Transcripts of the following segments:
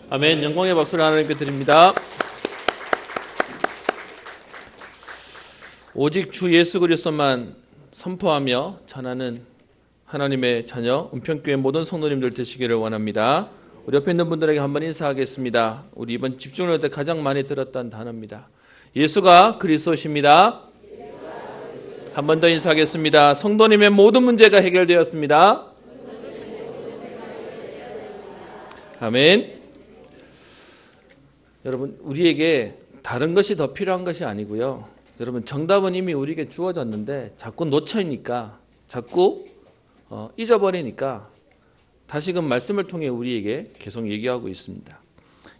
아멘. 영광의 박수를 하나님께 드립니다. 오직 주 예수 그리스도만 선포하며 전하는 하나님의 자녀 은평교회 모든 성도님들 되시기를 원합니다. 우리 옆에 있는 분들에게 한번 인사하겠습니다. 우리 이번 집중할 때 가장 많이 들었던 단어입니다. 예수가 그리스도십니다. 한 번 더 인사하겠습니다. 성도님의 모든 문제가 해결되었습니다. 아멘. 여러분, 우리에게 다른 것이 더 필요한 것이 아니고요. 여러분, 정답은 이미 우리에게 주어졌는데 자꾸 놓쳐니까, 자꾸 잊어버리니까 다시금 말씀을 통해 우리에게 계속 얘기하고 있습니다.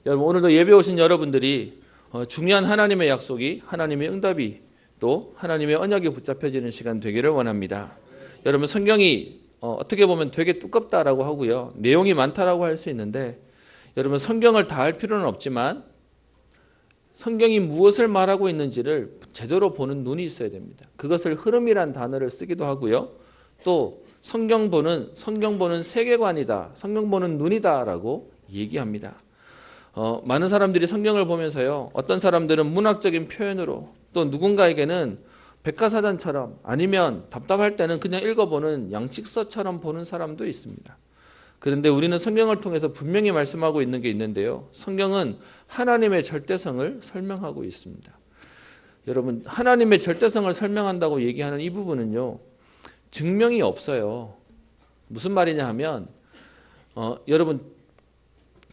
여러분, 오늘도 예배 오신 여러분들이 중요한 하나님의 약속이, 하나님의 응답이, 또 하나님의 언약이 붙잡혀지는 시간 되기를 원합니다. 여러분, 성경이 어떻게 보면 되게 두껍다라고 하고요, 내용이 많다라고 할 수 있는데, 여러분, 성경을 다 할 필요는 없지만 성경이 무엇을 말하고 있는지를 제대로 보는 눈이 있어야 됩니다. 그것을 흐름이란 단어를 쓰기도 하고요, 또 성경 보는 세계관이다, 성경 보는 눈이다라고 얘기합니다. 많은 사람들이 성경을 보면서요, 어떤 사람들은 문학적인 표현으로, 또 누군가에게는 백과사전처럼, 아니면 답답할 때는 그냥 읽어보는 양식서처럼 보는 사람도 있습니다. 그런데 우리는 성경을 통해서 분명히 말씀하고 있는 게 있는데요, 성경은 하나님의 절대성을 설명하고 있습니다. 여러분, 하나님의 절대성을 설명한다고 얘기하는 이 부분은요, 증명이 없어요. 무슨 말이냐 하면,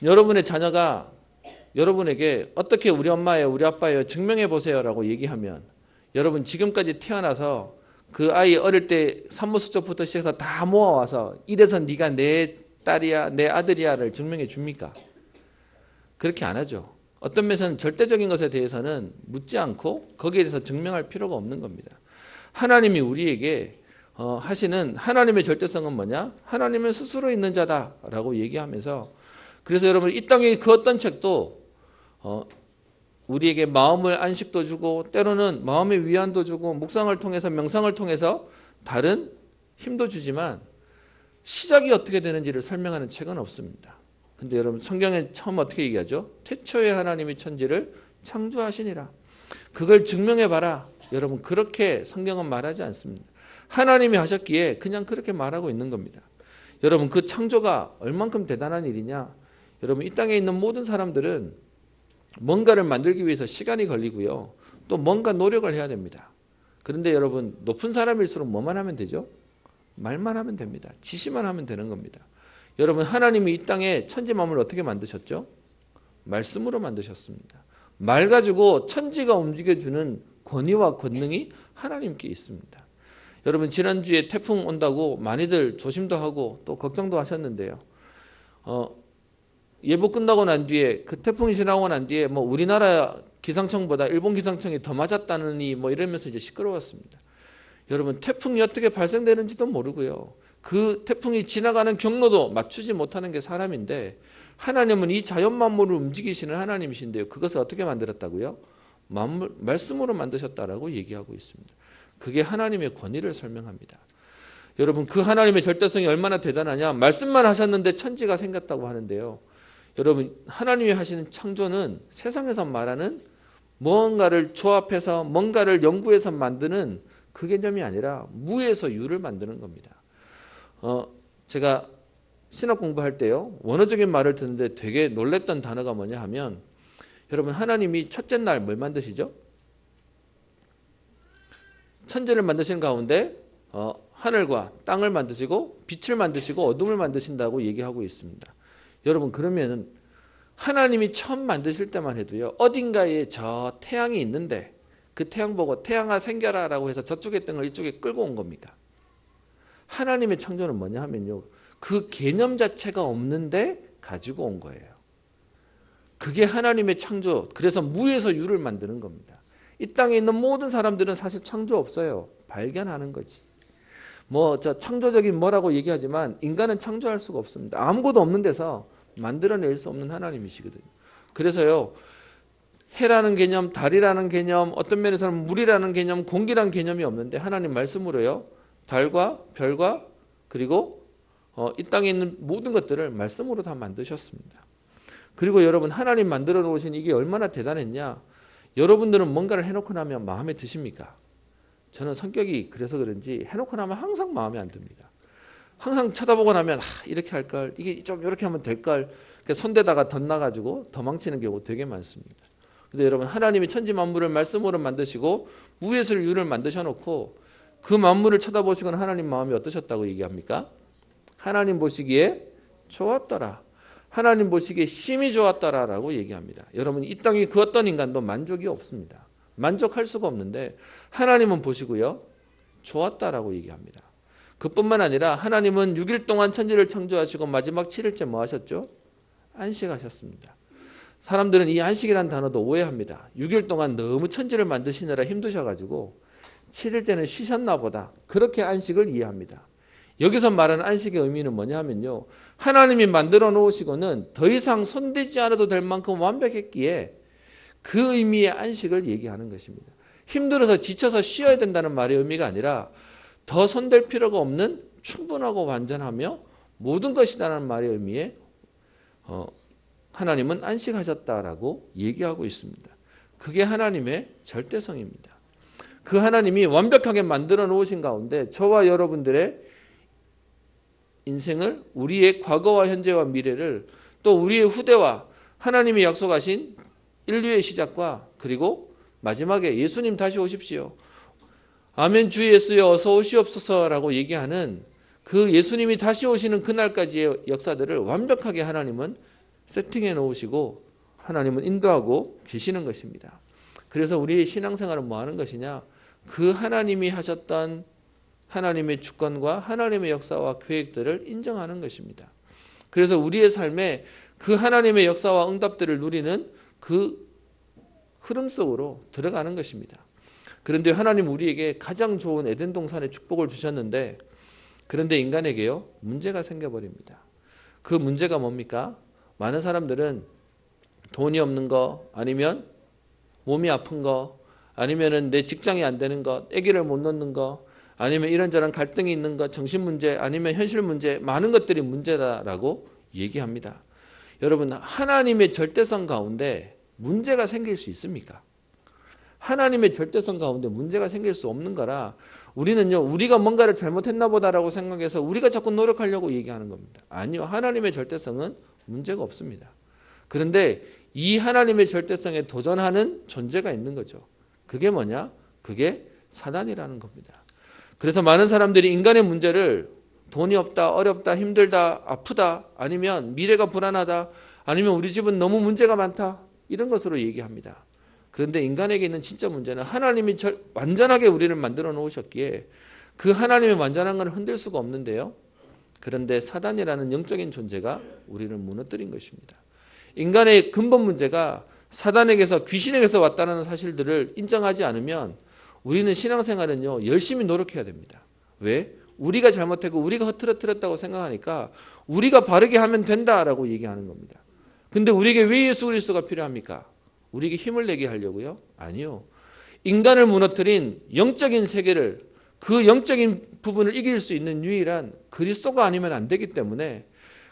여러분의 자녀가 여러분에게 어떻게 우리 엄마예요, 우리 아빠예요, 증명해 보세요라고 얘기하면, 여러분 지금까지 태어나서 그 아이 어릴 때 산모수첩부터 시작해서 다 모아와서 이래서 네가 내 딸이야, 내 아들이야를 증명해 줍니까? 그렇게 안 하죠. 어떤 면에서는 절대적인 것에 대해서는 묻지 않고 거기에 대해서 증명할 필요가 없는 겁니다. 하나님이 우리에게 하시는 하나님의 절대성은 뭐냐? 하나님은 스스로 있는 자다라고 얘기하면서, 그래서 여러분, 이 땅의 그 어떤 책도 우리에게 마음을 안식도 주고, 때로는 마음의 위안도 주고, 묵상을 통해서, 명상을 통해서 다른 힘도 주지만 시작이 어떻게 되는지를 설명하는 책은 없습니다. 근데 여러분, 성경에 처음 어떻게 얘기하죠? 태초에 하나님이 천지를 창조하시니라. 그걸 증명해봐라. 여러분, 그렇게 성경은 말하지 않습니다. 하나님이 하셨기에 그냥 그렇게 말하고 있는 겁니다. 여러분, 그 창조가 얼만큼 대단한 일이냐? 여러분, 이 땅에 있는 모든 사람들은 뭔가를 만들기 위해서 시간이 걸리고요, 또 뭔가 노력을 해야 됩니다. 그런데 여러분, 높은 사람일수록 뭐만 하면 되죠? 말만 하면 됩니다. 지시만 하면 되는 겁니다. 여러분, 하나님이 이 땅에 천지 만물을 어떻게 만드셨죠? 말씀으로 만드셨습니다. 말 가지고 천지가 움직여주는 권위와 권능이 하나님께 있습니다. 여러분, 지난주에 태풍 온다고 많이들 조심도 하고 또 걱정도 하셨는데요, 예보 끝나고 난 뒤에, 그 태풍이 지나고 난 뒤에 뭐 우리나라 기상청보다 일본 기상청이 더 맞았다느니 뭐 이러면서 이제 시끄러웠습니다. 여러분, 태풍이 어떻게 발생되는지도 모르고요, 그 태풍이 지나가는 경로도 맞추지 못하는 게 사람인데, 하나님은 이 자연 만물을 움직이시는 하나님이신데요, 그것을 어떻게 만들었다고요? 말씀으로 만드셨다라고 얘기하고 있습니다. 그게 하나님의 권위를 설명합니다. 여러분, 그 하나님의 절대성이 얼마나 대단하냐? 말씀만 하셨는데 천지가 생겼다고 하는데요, 여러분, 하나님이 하시는 창조는 세상에서 말하는 뭔가를 조합해서 뭔가를 연구해서 만드는 그 개념이 아니라 무에서 유를 만드는 겁니다. 제가 신학 공부할 때요, 원어적인 말을 듣는데 되게 놀랬던 단어가 뭐냐 하면, 여러분, 하나님이 첫째 날 뭘 만드시죠? 천지를 만드시는 가운데 하늘과 땅을 만드시고 빛을 만드시고 어둠을 만드신다고 얘기하고 있습니다. 여러분, 그러면 하나님이 처음 만드실 때만 해도요, 어딘가에 저 태양이 있는데 그 태양 보고 태양아 생겨라 라고 해서 저쪽의 땅을 이쪽에 끌고 온 겁니다. 하나님의 창조는 뭐냐 하면요, 그 개념 자체가 없는데 가지고 온 거예요. 그게 하나님의 창조. 그래서 무에서 유를 만드는 겁니다. 이 땅에 있는 모든 사람들은 사실 창조 없어요. 발견하는 거지. 저 창조적인 뭐라고 얘기하지만 인간은 창조할 수가 없습니다. 아무것도 없는 데서 만들어낼 수 없는 하나님이시거든요. 그래서요, 해라는 개념, 달이라는 개념, 어떤 면에서는 물이라는 개념, 공기라는 개념이 없는데 하나님 말씀으로요, 달과 별과 그리고 이 땅에 있는 모든 것들을 말씀으로 다 만드셨습니다. 그리고 여러분 하나님 만들어 놓으신 이게 얼마나 대단했냐. 여러분들은 뭔가를 해놓고 나면 마음에 드십니까? 저는 성격이 그래서 그런지 해놓고 나면 항상 마음에 안 듭니다. 항상 쳐다보고 나면 이렇게 할걸, 이게 좀 이렇게 하면 될걸, 손대다가 덧나가지고 더 망치는 경우 되게 많습니다. 근데 여러분 하나님이 천지 만물을 말씀으로 만드시고 무에서 유를 만드셔놓고 그 만물을 쳐다보시고는 하나님 마음이 어떠셨다고 얘기합니까? 하나님 보시기에 좋았더라. 하나님 보시기에 심히 좋았더라라고 얘기합니다. 여러분 이 땅에 그 어떤 인간도 만족이 없습니다. 만족할 수가 없는데 하나님은 보시고요 좋았다라고 얘기합니다. 그뿐만 아니라 하나님은 6일 동안 천지를 창조하시고 마지막 7일째 뭐 하셨죠? 안식하셨습니다. 사람들은 이 안식이라는 단어도 오해합니다. 6일 동안 너무 천지를 만드시느라 힘드셔가지고 7일째는 쉬셨나 보다. 그렇게 안식을 이해합니다. 여기서 말하는 안식의 의미는 뭐냐 하면요. 하나님이 만들어 놓으시고는 더 이상 손대지 않아도 될 만큼 완벽했기에 그 의미의 안식을 얘기하는 것입니다. 힘들어서 지쳐서 쉬어야 된다는 말의 의미가 아니라 더 손댈 필요가 없는 충분하고 완전하며 모든 것이라는 말의 의미에 하나님은 안식하셨다라고 얘기하고 있습니다. 그게 하나님의 절대성입니다. 그 하나님이 완벽하게 만들어 놓으신 가운데 저와 여러분들의 인생을, 우리의 과거와 현재와 미래를, 또 우리의 후대와 하나님이 약속하신 인류의 시작과 그리고 마지막에 예수님 다시 오십시오. 아멘 주 예수여 어서 오시옵소서라고 얘기하는 그 예수님이 다시 오시는 그날까지의 역사들을 완벽하게 하나님은 세팅해 놓으시고 하나님은 인도하고 계시는 것입니다. 그래서 우리의 신앙생활은 뭐 하는 것이냐? 그 하나님이 하셨던 하나님의 주권과 하나님의 역사와 계획들을 인정하는 것입니다. 그래서 우리의 삶에 그 하나님의 역사와 응답들을 누리는 그 흐름 속으로 들어가는 것입니다. 그런데 하나님 우리에게 가장 좋은 에덴 동산의 축복을 주셨는데 그런데 인간에게요 문제가 생겨버립니다. 그 문제가 뭡니까? 많은 사람들은 돈이 없는 거, 아니면 몸이 아픈 거, 아니면 내 직장이 안 되는 것, 아기를 못 낳는 거, 아니면 이런저런 갈등이 있는 것, 정신 문제, 아니면 현실 문제, 많은 것들이 문제다라고 얘기합니다. 여러분 하나님의 절대성 가운데 문제가 생길 수 있습니까? 하나님의 절대성 가운데 문제가 생길 수 없는 거라 우리는요 우리가 뭔가를 잘못했나 보다라고 생각해서 우리가 자꾸 노력하려고 얘기하는 겁니다. 아니요, 하나님의 절대성은 문제가 없습니다. 그런데 이 하나님의 절대성에 도전하는 존재가 있는 거죠. 그게 뭐냐? 그게 사단이라는 겁니다. 그래서 많은 사람들이 인간의 문제를 돈이 없다, 어렵다, 힘들다, 아프다, 아니면 미래가 불안하다, 아니면 우리 집은 너무 문제가 많다, 이런 것으로 얘기합니다. 그런데 인간에게 있는 진짜 문제는 하나님이 완전하게 우리를 만들어 놓으셨기에 그 하나님의 완전한 걸 흔들 수가 없는데요. 그런데 사단이라는 영적인 존재가 우리를 무너뜨린 것입니다. 인간의 근본 문제가 사단에게서, 귀신에게서 왔다는 사실들을 인정하지 않으면 우리는 신앙생활은요 열심히 노력해야 됩니다. 왜? 우리가 잘못했고 우리가 흐트러뜨렸다고 생각하니까 우리가 바르게 하면 된다라고 얘기하는 겁니다. 근데 우리에게 왜 예수 그리스도가 필요합니까? 우리에게 힘을 내게 하려고요? 아니요. 인간을 무너뜨린 영적인 세계를, 그 영적인 부분을 이길 수 있는 유일한 그리스도가 아니면 안 되기 때문에,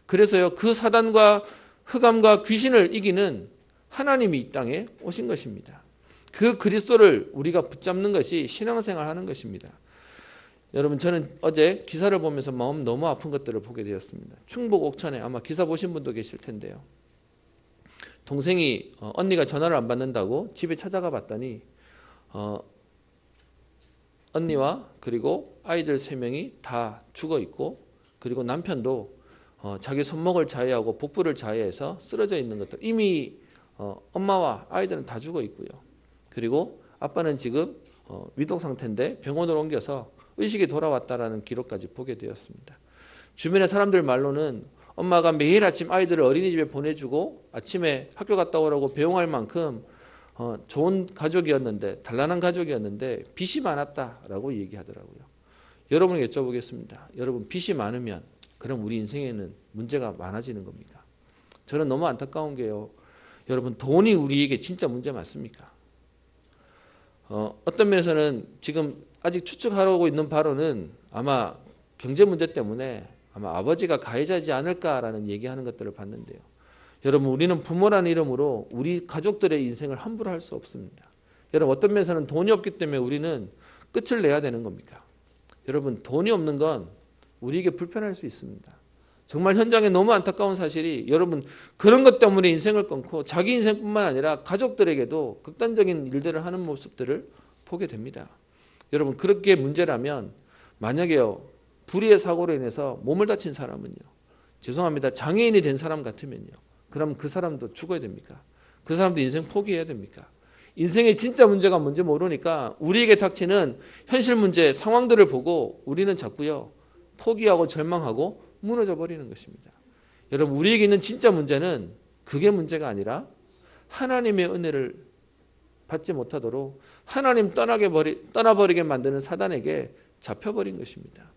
그래서요 그 사단과 흑암과 귀신을 이기는 하나님이 이 땅에 오신 것입니다. 그 그리스도를 우리가 붙잡는 것이 신앙생활 하는 것입니다. 여러분 저는 어제 기사를 보면서 마음 너무 아픈 것들을 보게 되었습니다. 충북 옥천에 아마 기사 보신 분도 계실 텐데요. 동생이 언니가 전화를 안 받는다고 집에 찾아가 봤더니 언니와 그리고 아이들 3명이 다 죽어 있고, 그리고 남편도 자기 손목을 자해하고 복부를 자해해서 쓰러져 있는 것들, 이미 엄마와 아이들은 다 죽어 있고요. 그리고 아빠는 지금 위독 상태인데 병원으로 옮겨서 의식이 돌아왔다라는 기록까지 보게 되었습니다. 주변의 사람들 말로는 엄마가 매일 아침 아이들을 어린이집에 보내주고 아침에 학교 갔다 오라고 배웅할 만큼 좋은 가족이었는데, 단란한 가족이었는데 빚이 많았다라고 얘기하더라고요. 여러분에게 여쭤보겠습니다. 여러분 빚이 많으면 그럼 우리 인생에는 문제가 많아지는 겁니까? 저는 너무 안타까운 게요. 여러분 돈이 우리에게 진짜 문제 맞습니까? 어떤 면에서는 지금 아직 추측하고 있는 바로는 아마 경제 문제 때문에 아마 아버지가 가해자지 않을까라는 얘기하는 것들을 봤는데요. 여러분 우리는 부모라는 이름으로 우리 가족들의 인생을 함부로 할 수 없습니다. 여러분 어떤 면에서는 돈이 없기 때문에 우리는 끝을 내야 되는 겁니까? 여러분 돈이 없는 건 우리에게 불편할 수 있습니다. 정말 현장에 너무 안타까운 사실이 여러분 그런 것 때문에 인생을 끊고 자기 인생뿐만 아니라 가족들에게도 극단적인 일들을 하는 모습들을 보게 됩니다. 여러분 그렇게 문제라면 만약에요 불의의 사고로 인해서 몸을 다친 사람은요 죄송합니다 장애인이 된 사람 같으면요 그럼 그 사람도 죽어야 됩니까? 그 사람도 인생 포기해야 됩니까? 인생의 진짜 문제가 뭔지 모르니까 우리에게 닥치는 현실 문제 상황들을 보고 우리는 자꾸요 포기하고 절망하고 무너져 버리는 것입니다. 여러분 우리에게 있는 진짜 문제는 그게 문제가 아니라 하나님의 은혜를 받지 못하도록 하나님 떠나버리게 만드는 사단에게 잡혀버린 것입니다.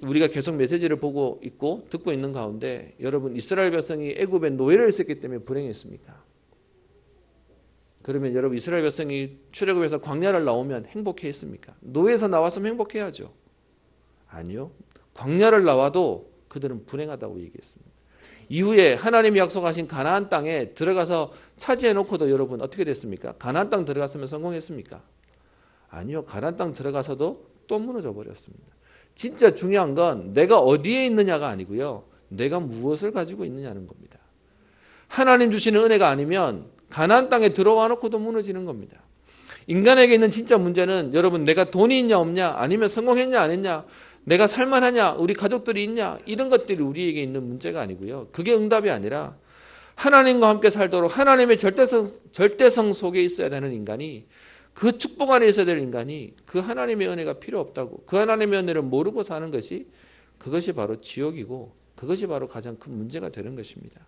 우리가 계속 메시지를 보고 있고 듣고 있는 가운데 여러분 이스라엘 백성이 애굽에 노예를 있었기 때문에 불행했습니까? 그러면 여러분 이스라엘 백성이 출애굽에서 광야를 나오면 행복해했습니까? 노예에서 나왔으면 행복해야죠. 아니요. 광야를 나와도 그들은 불행하다고 얘기했습니다. 이후에 하나님이 약속하신 가나안 땅에 들어가서 차지해놓고도 여러분 어떻게 됐습니까? 가나안 땅 들어갔으면 성공했습니까? 아니요. 가나안 땅 들어가서도 또 무너져 버렸습니다. 진짜 중요한 건 내가 어디에 있느냐가 아니고요. 내가 무엇을 가지고 있느냐는 겁니다. 하나님 주시는 은혜가 아니면 가나안 땅에 들어와 놓고도 무너지는 겁니다. 인간에게 있는 진짜 문제는 여러분 내가 돈이 있냐 없냐 아니면 성공했냐 안 했냐 내가 살만하냐 우리 가족들이 있냐 이런 것들이 우리에게 있는 문제가 아니고요. 그게 응답이 아니라 하나님과 함께 살도록 하나님의 절대성 속에 있어야 되는 인간이 그 축복 안에 있어야 될 인간이 그 하나님의 은혜가 필요 없다고 그 하나님의 은혜를 모르고 사는 것이 그것이 바로 지옥이고 그것이 바로 가장 큰 문제가 되는 것입니다.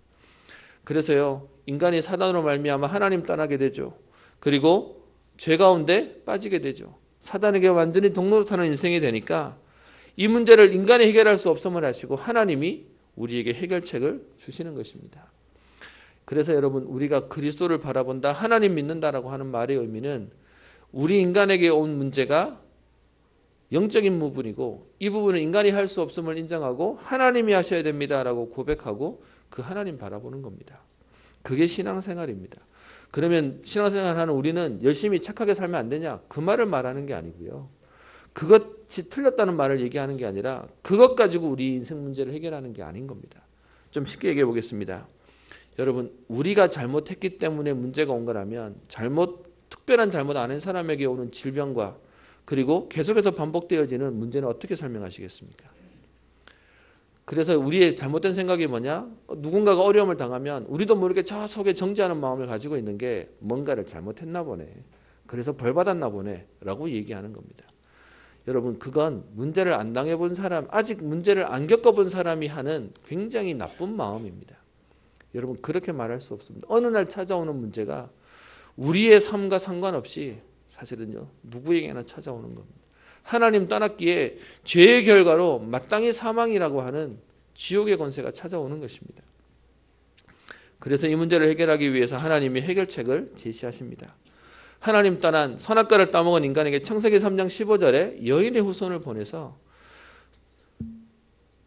그래서요 인간이 사단으로 말미암아 하나님 떠나게 되죠. 그리고 죄 가운데 빠지게 되죠. 사단에게 완전히 동노릇하는 인생이 되니까 이 문제를 인간이 해결할 수 없음을 아시고 하나님이 우리에게 해결책을 주시는 것입니다. 그래서 여러분 우리가 그리스도를 바라본다 하나님 믿는다라고 하는 말의 의미는 우리 인간에게 온 문제가 영적인 부분이고 이 부분은 인간이 할 수 없음을 인정하고 하나님이 하셔야 됩니다라고 고백하고 그 하나님 바라보는 겁니다. 그게 신앙생활입니다. 그러면 신앙생활하는 우리는 열심히 착하게 살면 안 되냐? 그 말을 말하는 게 아니고요. 그것이 틀렸다는 말을 얘기하는 게 아니라 그것 가지고 우리 인생 문제를 해결하는 게 아닌 겁니다. 좀 쉽게 얘기해 보겠습니다. 여러분 우리가 잘못했기 때문에 문제가 온 거라면 특별한 잘못 안 한 사람에게 오는 질병과 그리고 계속해서 반복되어지는 문제는 어떻게 설명하시겠습니까? 그래서 우리의 잘못된 생각이 뭐냐? 누군가가 어려움을 당하면 우리도 모르게 저 속에 정죄하는 마음을 가지고 있는 게 뭔가를 잘못했나 보네. 그래서 벌 받았나 보네 라고 얘기하는 겁니다. 여러분 그건 문제를 안 당해본 사람 아직 문제를 안 겪어본 사람이 하는 굉장히 나쁜 마음입니다. 여러분 그렇게 말할 수 없습니다. 어느 날 찾아오는 문제가 우리의 삶과 상관없이 사실은요 누구에게나 찾아오는 겁니다. 하나님 떠났기에 죄의 결과로 마땅히 사망이라고 하는 지옥의 권세가 찾아오는 것입니다. 그래서 이 문제를 해결하기 위해서 하나님이 해결책을 제시하십니다. 하나님 떠난 선악과를 따먹은 인간에게 창세기 3장 15절에 여인의 후손을 보내서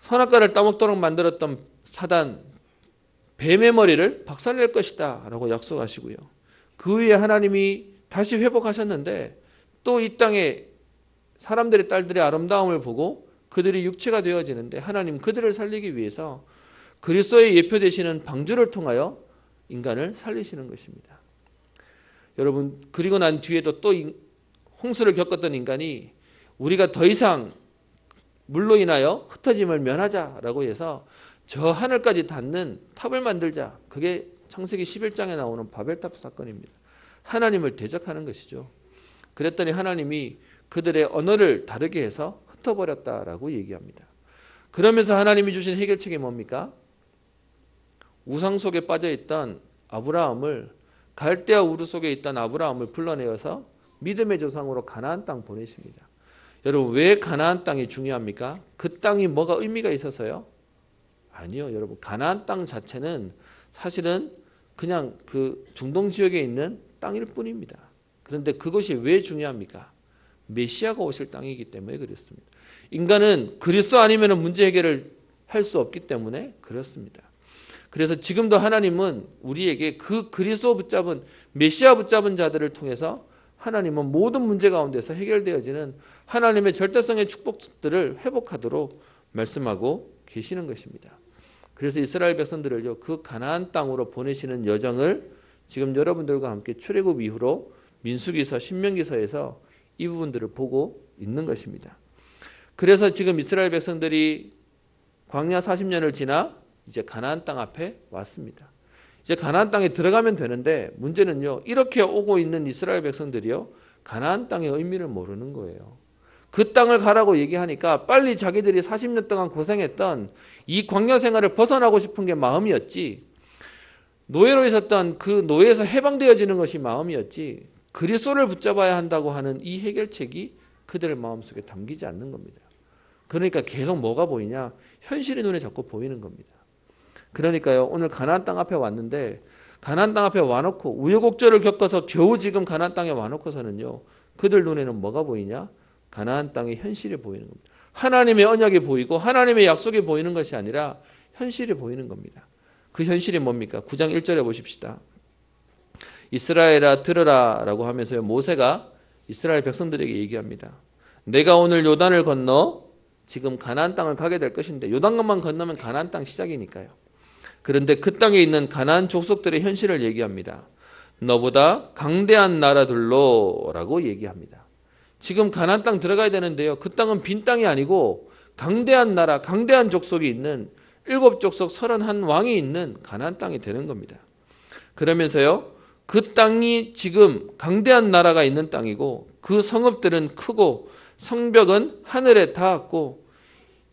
선악과를 따먹도록 만들었던 사단 뱀의 머리를 박살낼 것이다 라고 약속하시고요. 그 후에 하나님이 다시 회복하셨는데 또 이 땅에 사람들의 딸들의 아름다움을 보고 그들이 육체가 되어지는데 하나님 그들을 살리기 위해서 그리스도의 예표 되시는 방주를 통하여 인간을 살리시는 것입니다. 여러분 그리고 난 뒤에도 또 홍수를 겪었던 인간이 우리가 더 이상 물로 인하여 흩어짐을 면하자라고 해서 저 하늘까지 닿는 탑을 만들자. 그게 창세기 11장에 나오는 바벨탑 사건입니다. 하나님을 대적하는 것이죠. 그랬더니 하나님이 그들의 언어를 다르게 해서 흩어버렸다라고 얘기합니다. 그러면서 하나님이 주신 해결책이 뭡니까? 우상 속에 빠져있던 아브라함을 갈대아 우르 속에 있던 아브라함을 불러내어서 믿음의 조상으로 가나안 땅 보내십니다. 여러분 왜 가나안 땅이 중요합니까? 그 땅이 뭐가 의미가 있어서요? 아니요. 여러분 가나안 땅 자체는 사실은 그냥 그 중동 지역에 있는 땅일 뿐입니다. 그런데 그것이 왜 중요합니까? 메시아가 오실 땅이기 때문에 그렇습니다. 인간은 그리스도 아니면 문제 해결을 할 수 없기 때문에 그렇습니다. 그래서 지금도 하나님은 우리에게 그 그리스도 붙잡은 메시아 붙잡은 자들을 통해서 하나님은 모든 문제 가운데서 해결되어지는 하나님의 절대성의 축복들을 회복하도록 말씀하고 계시는 것입니다. 그래서 이스라엘 백성들을요, 그 가나안 땅으로 보내시는 여정을 지금 여러분들과 함께 출애굽 이후로 민수기서, 신명기서에서 이 부분들을 보고 있는 것입니다. 그래서 지금 이스라엘 백성들이 광야 40년을 지나 이제 가나안 땅 앞에 왔습니다. 이제 가나안 땅에 들어가면 되는데 문제는요, 이렇게 오고 있는 이스라엘 백성들이요, 가나안 땅의 의미를 모르는 거예요. 그 땅을 가라고 얘기하니까 빨리 자기들이 40년 동안 고생했던 이 광야 생활을 벗어나고 싶은 게 마음이었지, 노예로 있었던 그 노예에서 해방되어지는 것이 마음이었지, 그리스도를 붙잡아야 한다고 하는 이 해결책이 그들의 마음속에 담기지 않는 겁니다. 그러니까 계속 뭐가 보이냐? 현실이 눈에 자꾸 보이는 겁니다. 그러니까요, 오늘 가나안 땅 앞에 왔는데 가나안 땅 앞에 와놓고 우여곡절을 겪어서 겨우 지금 가나안 땅에 와놓고서는요, 그들 눈에는 뭐가 보이냐? 가나안 땅의 현실이 보이는 겁니다. 하나님의 언약이 보이고 하나님의 약속이 보이는 것이 아니라 현실이 보이는 겁니다. 그 현실이 뭡니까? 9장 1절에 보십시다. 이스라엘아 들으라 라고 하면서 모세가 이스라엘 백성들에게 얘기합니다. 내가 오늘 요단을 건너 지금 가나안 땅을 가게 될 것인데, 요단강만 건너면 가나안 땅 시작이니까요. 그런데 그 땅에 있는 가나안 족속들의 현실을 얘기합니다. 너보다 강대한 나라들로 라고 얘기합니다. 지금 가나안 땅 들어가야 되는데요, 그 땅은 빈 땅이 아니고 강대한 나라, 강대한 족속이 있는 7족속 31왕이 있는 가나안 땅이 되는 겁니다. 그러면서요, 그 땅이 지금 강대한 나라가 있는 땅이고 그 성읍들은 크고 성벽은 하늘에 닿았고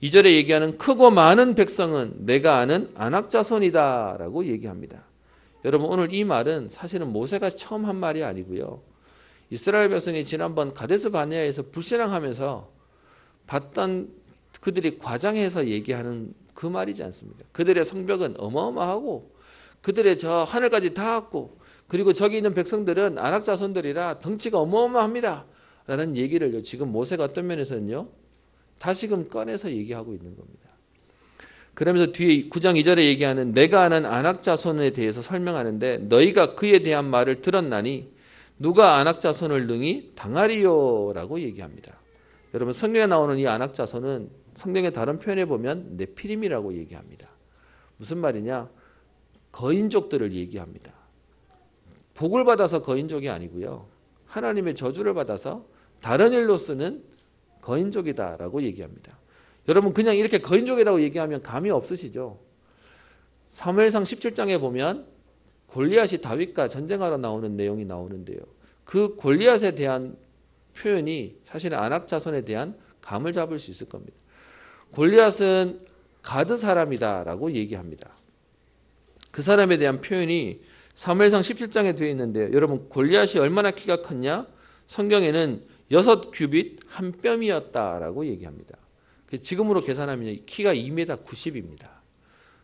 2절에 얘기하는 크고 많은 백성은 내가 아는 아낙 자손이다 라고 얘기합니다. 여러분, 오늘 이 말은 사실은 모세가 처음 한 말이 아니고요, 이스라엘 백성이 지난번 가데스 바네아에서 불신앙하면서 봤던 그들이 과장해서 얘기하는 그 말이지 않습니까? 그들의 성벽은 어마어마하고 그들의 저 하늘까지 닿았고 그리고 저기 있는 백성들은 아낙 자손들이라 덩치가 어마어마합니다 라는 얘기를 지금 모세가 어떤 면에서는요, 다시금 꺼내서 얘기하고 있는 겁니다. 그러면서 뒤에 9장 2절에 얘기하는 내가 아는 아낙 자손에 대해서 설명하는데, 너희가 그에 대한 말을 들었나니 누가 아낙 자손을 능히 당하리요 라고 얘기합니다. 여러분, 성경에 나오는 이 아낙 자손은 성경의 다른 표현에 보면 네피림이라고 얘기합니다. 무슨 말이냐? 거인족들을 얘기합니다. 복을 받아서 거인족이 아니고요, 하나님의 저주를 받아서 다른 일로 쓰는 거인족이다라고 얘기합니다. 여러분, 그냥 이렇게 거인족이라고 얘기하면 감이 없으시죠? 사무엘상 17장에 보면 골리앗이 다윗과 전쟁하러 나오는 내용이 나오는데요, 그 골리앗에 대한 표현이 사실은 아낙 자손에 대한 감을 잡을 수 있을 겁니다. 골리앗은 가드 사람이다라고 얘기합니다. 그 사람에 대한 표현이 사무엘상 17장에 되어 있는데요, 여러분, 골리앗이 얼마나 키가 컸냐? 성경에는 6규빗 한 뼘이었다라고 얘기합니다. 지금으로 계산하면 키가 2m 90입니다.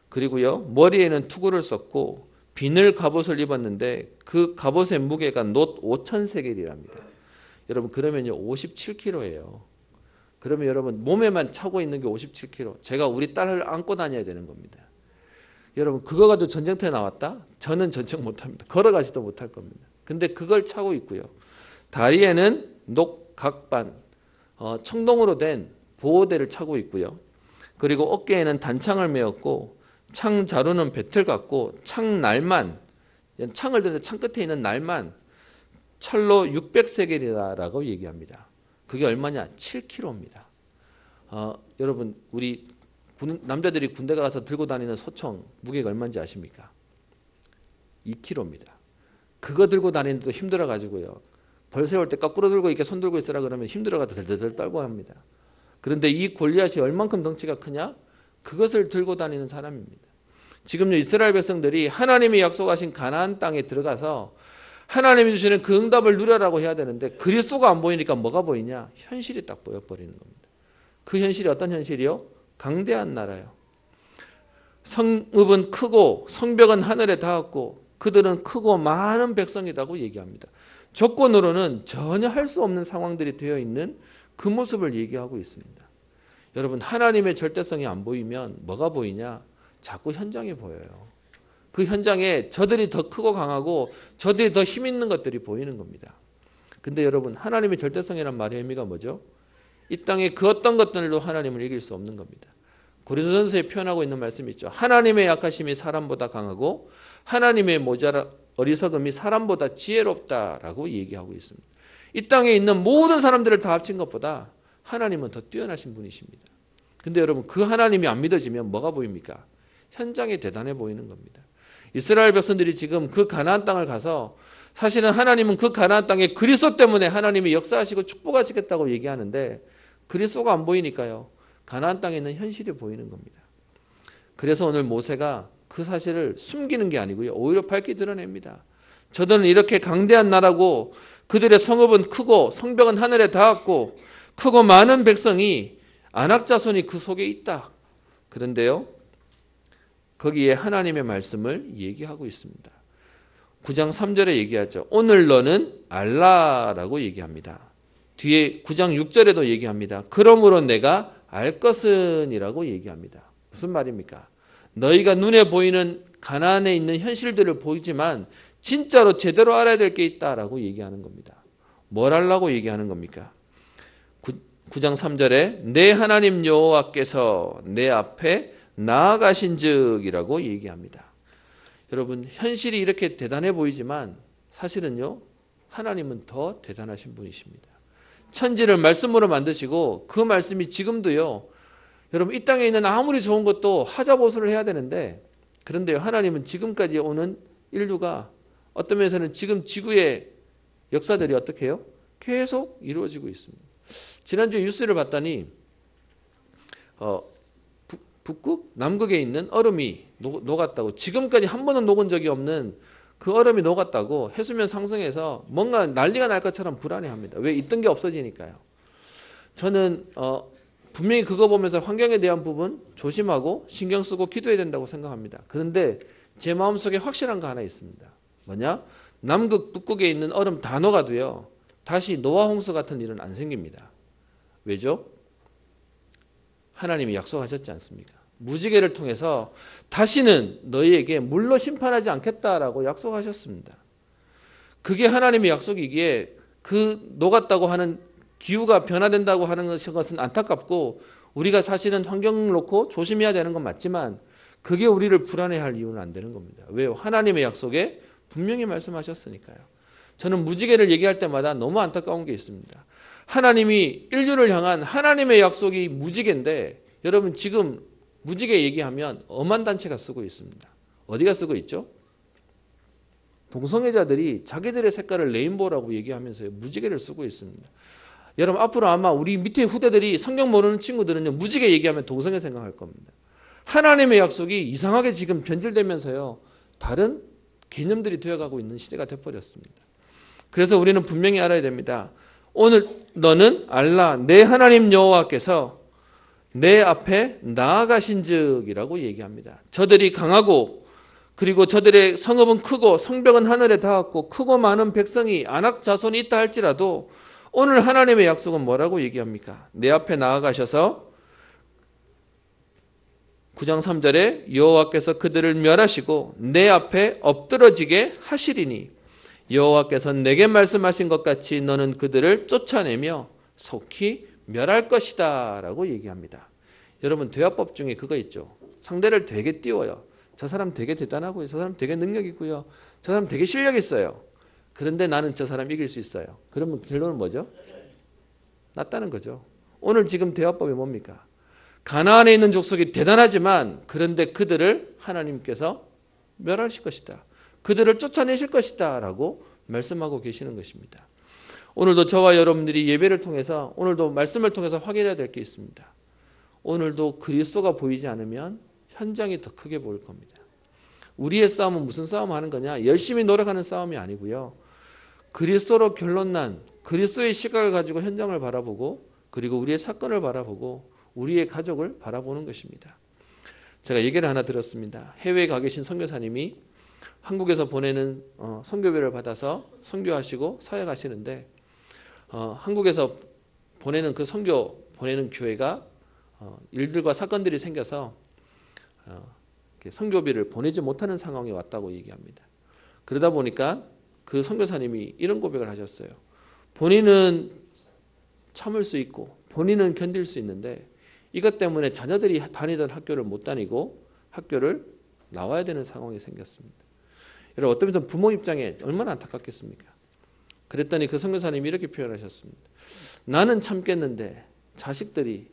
그리고요, 머리에는 투구를 썼고 비늘 갑옷을 입었는데 그 갑옷의 무게가 놋 5,000세겔이랍니다. 여러분, 그러면요 57kg예요. 그러면 여러분, 몸에만 차고 있는 게 57kg. 제가 우리 딸을 안고 다녀야 되는 겁니다. 여러분, 그거 가지고 전쟁터에 나왔다? 저는 전쟁 못합니다. 걸어가지도 못할 겁니다. 근데 그걸 차고 있고요, 다리에는 녹각반, 청동으로 된 보호대를 차고 있고요, 그리고 어깨에는 단창을 메었고 창 자루는 배틀 같고 창 날만, 창을 드는데 창 끝에 있는 날만 철로 600세겔이라고 얘기합니다. 그게 얼마냐? 7kg입니다. 여러분, 우리 남자들이 군대 가서 들고 다니는 소총 무게가 얼마인지 아십니까? 2kg입니다. 그거 들고 다니는데도 힘들어가지고요, 벌 세울 때 거꾸로 들고 이렇게 손 들고 있으라 그러면 힘들어가지고 덜덜덜 떨고 합니다. 그런데 이 골리앗이 얼만큼 덩치가 크냐? 그것을 들고 다니는 사람입니다. 지금요, 이스라엘 백성들이 하나님이 약속하신 가나안 땅에 들어가서 하나님이 주시는 그 응답을 누려라고 해야 되는데 그리스도가 안 보이니까 뭐가 보이냐? 현실이 딱 보여버리는 겁니다. 그 현실이 어떤 현실이요? 강대한 나라요. 성읍은 크고 성벽은 하늘에 닿았고 그들은 크고 많은 백성이라고 얘기합니다. 조건으로는 전혀 할 수 없는 상황들이 되어 있는 그 모습을 얘기하고 있습니다. 여러분 하나님의 절대성이 안 보이면 뭐가 보이냐? 자꾸 현장이 보여요. 그 현장에 저들이 더 크고 강하고 저들이 더 힘 있는 것들이 보이는 겁니다. 근데 여러분 하나님의 절대성이란 말의 의미가 뭐죠? 이 땅에 그 어떤 것들로 하나님을 이길 수 없는 겁니다. 고린도전서에 표현하고 있는 말씀이 있죠. 하나님의 약하심이 사람보다 강하고 하나님의 어리석음이 사람보다 지혜롭다라고 얘기하고 있습니다. 이 땅에 있는 모든 사람들을 다 합친 것보다 하나님은 더 뛰어나신 분이십니다. 근데 여러분 그 하나님이 안 믿어지면 뭐가 보입니까? 현장이 대단해 보이는 겁니다. 이스라엘 백성들이 지금 그 가나안 땅을 가서 사실은 하나님은 그 가나안 땅에 그리스도 때문에 하나님이 역사하시고 축복하시겠다고 얘기하는데 그리스도가 안 보이니까요. 가나안 땅에 있는 현실이 보이는 겁니다. 그래서 오늘 모세가 그 사실을 숨기는 게 아니고요. 오히려 밝히 드러냅니다. 저들은 이렇게 강대한 나라고 그들의 성읍은 크고 성벽은 하늘에 닿았고 크고 많은 백성이 아낙 자손이 그 속에 있다. 그런데요. 거기에 하나님의 말씀을 얘기하고 있습니다. 9장 3절에 얘기하죠. 오늘 너는 알라라고 얘기합니다. 뒤에 9장 6절에도 얘기합니다. 그러므로 내가 알 것은 이라고 얘기합니다. 무슨 말입니까? 너희가 눈에 보이는 가나안에 있는 현실들을 보이지만 진짜로 제대로 알아야 될 게 있다라고 얘기하는 겁니다. 뭘 알라고 얘기하는 겁니까? 9장 3절에 내 하나님 여호와께서 내 앞에 나아가신즉이라고 얘기합니다. 여러분 현실이 이렇게 대단해 보이지만 사실은요 하나님은 더 대단하신 분이십니다. 천지를 말씀으로 만드시고 그 말씀이 지금도요 여러분 이 땅에 있는 아무리 좋은 것도 하자보수를 해야 되는데 그런데요 하나님은 지금까지 오는 인류가 어떤 면에서는 지금 지구의 역사들이 어떻게 해요? 계속 이루어지고 있습니다. 지난주에 뉴스를 봤더니 북극, 남극에 있는 얼음이 녹았다고 지금까지 한 번은 녹은 적이 없는 그 얼음이 녹았다고 해수면 상승해서 뭔가 난리가 날 것처럼 불안해합니다. 왜? 있던 게 없어지니까요. 저는 분명히 그거 보면서 환경에 대한 부분 조심하고 신경 쓰고 기도해야 된다고 생각합니다. 그런데 제 마음속에 확실한 거 하나 있습니다. 뭐냐? 남극, 북극에 있는 얼음 다 녹아도요. 다시 노아 홍수 같은 일은 안 생깁니다. 왜죠? 하나님이 약속하셨지 않습니까? 무지개를 통해서 다시는 너희에게 물로 심판하지 않겠다라고 약속하셨습니다. 그게 하나님의 약속이기에 그 녹았다고 하는 기후가 변화된다고 하는 것은 안타깝고 우리가 사실은 환경을 놓고 조심해야 되는 건 맞지만 그게 우리를 불안해할 이유는 안 되는 겁니다. 왜요? 하나님의 약속에 분명히 말씀하셨으니까요. 저는 무지개를 얘기할 때마다 너무 안타까운 게 있습니다. 하나님이 인류를 향한 하나님의 약속이 무지개인데 여러분 지금 무지개 얘기하면 엄한 단체가 쓰고 있습니다. 어디가 쓰고 있죠? 동성애자들이 자기들의 색깔을 레인보우라고 얘기하면서 무지개를 쓰고 있습니다. 여러분 앞으로 아마 우리 밑에 후대들이 성경 모르는 친구들은요 무지개 얘기하면 동성애 생각할 겁니다. 하나님의 약속이 이상하게 지금 변질되면서요 다른 개념들이 되어가고 있는 시대가 돼버렸습니다. 그래서 우리는 분명히 알아야 됩니다. 오늘 너는 알라 내 하나님 여호와께서 내 앞에 나아가신즉이라고 얘기합니다. 저들이 강하고 그리고 저들의 성읍은 크고 성벽은 하늘에 닿았고 크고 많은 백성이 아낙 자손이 있다 할지라도 오늘 하나님의 약속은 뭐라고 얘기합니까? 내 앞에 나아가셔서 9장 3절에 여호와께서 그들을 멸하시고 내 앞에 엎드러지게 하시리니 여호와께서 내게 말씀하신 것 같이 너는 그들을 쫓아내며 속히 멸할 것이다 라고 얘기합니다. 여러분 대화법 중에 그거 있죠. 상대를 되게 띄워요. 저 사람 되게 대단하고요. 저 사람 되게 능력 있고요. 저 사람 되게 실력 있어요. 그런데 나는 저 사람 이길 수 있어요. 그러면 결론은 뭐죠? 낫다는 거죠. 오늘 지금 대화법이 뭡니까? 가나안에 있는 족속이 대단하지만 그런데 그들을 하나님께서 멸하실 것이다. 그들을 쫓아내실 것이다 라고 말씀하고 계시는 것입니다. 오늘도 저와 여러분들이 예배를 통해서 오늘도 말씀을 통해서 확인해야 될 게 있습니다. 오늘도 그리스도가 보이지 않으면 현장이 더 크게 보일 겁니다. 우리의 싸움은 무슨 싸움 하는 거냐? 열심히 노력하는 싸움이 아니고요. 그리스도로 결론난 그리스도의 시각을 가지고 현장을 바라보고 그리고 우리의 사건을 바라보고 우리의 가족을 바라보는 것입니다. 제가 얘기를 하나 들었습니다. 해외에 가 계신 선교사님이 한국에서 보내는 선교비를 받아서 선교하시고 사역하시는데 한국에서 보내는 그 선교 보내는 교회가 일들과 사건들이 생겨서 선교비를 보내지 못하는 상황에 왔다고 얘기합니다. 그러다 보니까 그 선교사님이 이런 고백을 하셨어요. 본인은 참을 수 있고 본인은 견딜 수 있는데 이것 때문에 자녀들이 다니던 학교를 못 다니고 학교를 나와야 되는 상황이 생겼습니다. 여러분 어떤 면에서 부모 입장에 얼마나 안타깝겠습니까? 그랬더니 그 선교사님이 이렇게 표현하셨습니다. 나는 참겠는데 자식들이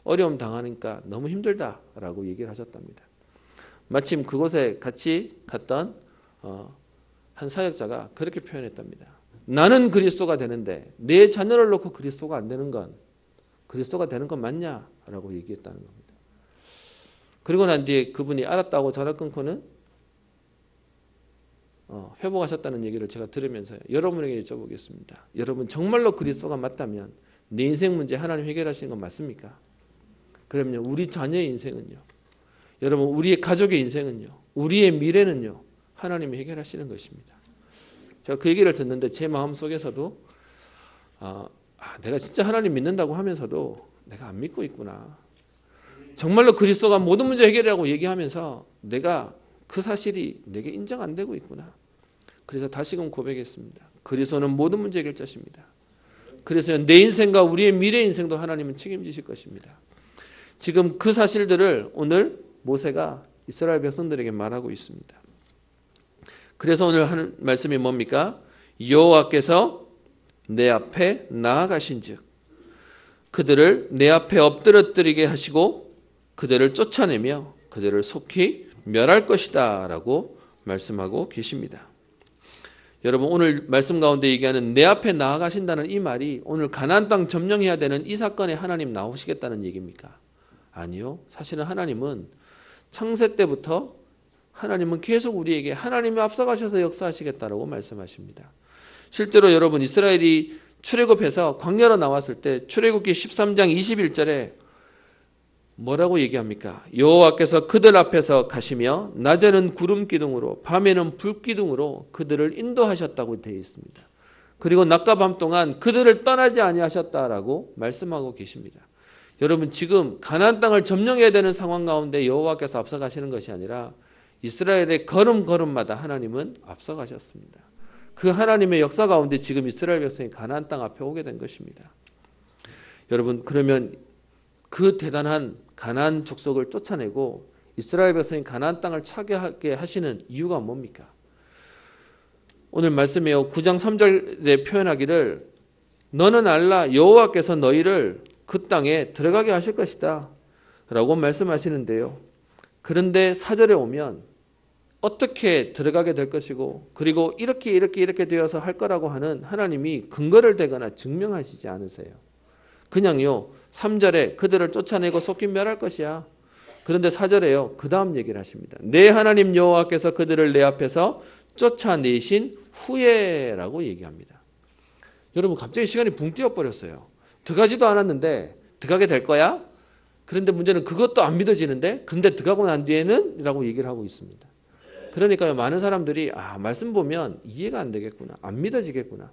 어려움 당하니까 너무 힘들다라고 얘기를 하셨답니다. 마침 그곳에 같이 갔던 한 사역자가 그렇게 표현했답니다. 나는 그리스도가 되는데 내 자녀를 놓고 그리스도가 안 되는 건 그리스도가 되는 건 맞냐라고 얘기했다는 겁니다. 그리고 난 뒤에 그분이 알았다고 전화 끊고는 회복하셨다는 얘기를 제가 들으면서요. 여러분에게 여쭤보겠습니다. 여러분 정말로 그리스도가 맞다면 내 인생 문제 하나님 해결하시는 건 맞습니까? 그러면 우리 자녀의 인생은요. 여러분 우리의 가족의 인생은요. 우리의 미래는요. 하나님이 해결하시는 것입니다. 제가 그 얘기를 듣는데 제 마음속에서도 내가 진짜 하나님 믿는다고 하면서도 내가 안 믿고 있구나. 정말로 그리스도가 모든 문제 해결이라고 얘기하면서 내가 그 사실이 내게 인정 안 되고 있구나. 그래서 다시금 고백했습니다. 그리스도는 모든 문제 해결자십니다. 그래서 내 인생과 우리의 미래 인생도 하나님은 책임지실 것입니다. 지금 그 사실들을 오늘 모세가 이스라엘 백성들에게 말하고 있습니다. 그래서 오늘 하는 말씀이 뭡니까? 여호와께서 내 앞에 나아가신즉 그들을 내 앞에 엎드러뜨리게 하시고 그들을 쫓아내며 그들을 속히 멸할 것이다 라고 말씀하고 계십니다. 여러분 오늘 말씀 가운데 얘기하는 내 앞에 나아가신다는 이 말이 오늘 가나안 땅 점령해야 되는 이 사건에 하나님 나오시겠다는 얘기입니까? 아니요. 사실은 하나님은 창세 때부터 하나님은 계속 우리에게 하나님이 앞서가셔서 역사하시겠다라고 말씀하십니다. 실제로 여러분 이스라엘이 출애굽해서 광야로 나왔을 때 출애굽기 13장 21절에 뭐라고 얘기합니까? 여호와께서 그들 앞에서 가시며 낮에는 구름 기둥으로 밤에는 불 기둥으로 그들을 인도하셨다고 되어 있습니다. 그리고 낮과 밤 동안 그들을 떠나지 아니하셨다라고 말씀하고 계십니다. 여러분 지금 가나안 땅을 점령해야 되는 상황 가운데 여호와께서 앞서가시는 것이 아니라 이스라엘의 걸음걸음마다 하나님은 앞서가셨습니다. 그 하나님의 역사 가운데 지금 이스라엘 백성이 가나안 땅 앞에 오게 된 것입니다. 여러분 그러면 그 대단한 가나안 족속을 쫓아내고 이스라엘 백성이 가나안 땅을 차게 하시는 이유가 뭡니까? 오늘 말씀에 9장 3절에 표현하기를 너는 알라 여호와께서 너희를 그 땅에 들어가게 하실 것이다 라고 말씀하시는데요. 그런데 4절에 오면 어떻게 들어가게 될 것이고 그리고 이렇게 되어서 할 거라고 하는 하나님이 근거를 대거나 증명하시지 않으세요. 그냥요 3절에 그들을 쫓아내고 속히 멸할 것이야. 그런데 4절에요 그 다음 얘기를 하십니다. 내 하나님 여호와께서 그들을 내 앞에서 쫓아내신 후에라고 얘기합니다. 여러분 갑자기 시간이 붕 뛰어버렸어요. 들어가지도 않았는데 들어가게 될 거야? 그런데 문제는 그것도 안 믿어지는데 근데 들어가고 난 뒤에는 라고 얘기를 하고 있습니다. 그러니까요 많은 사람들이 말씀 보면 이해가 안 되겠구나. 안 믿어지겠구나.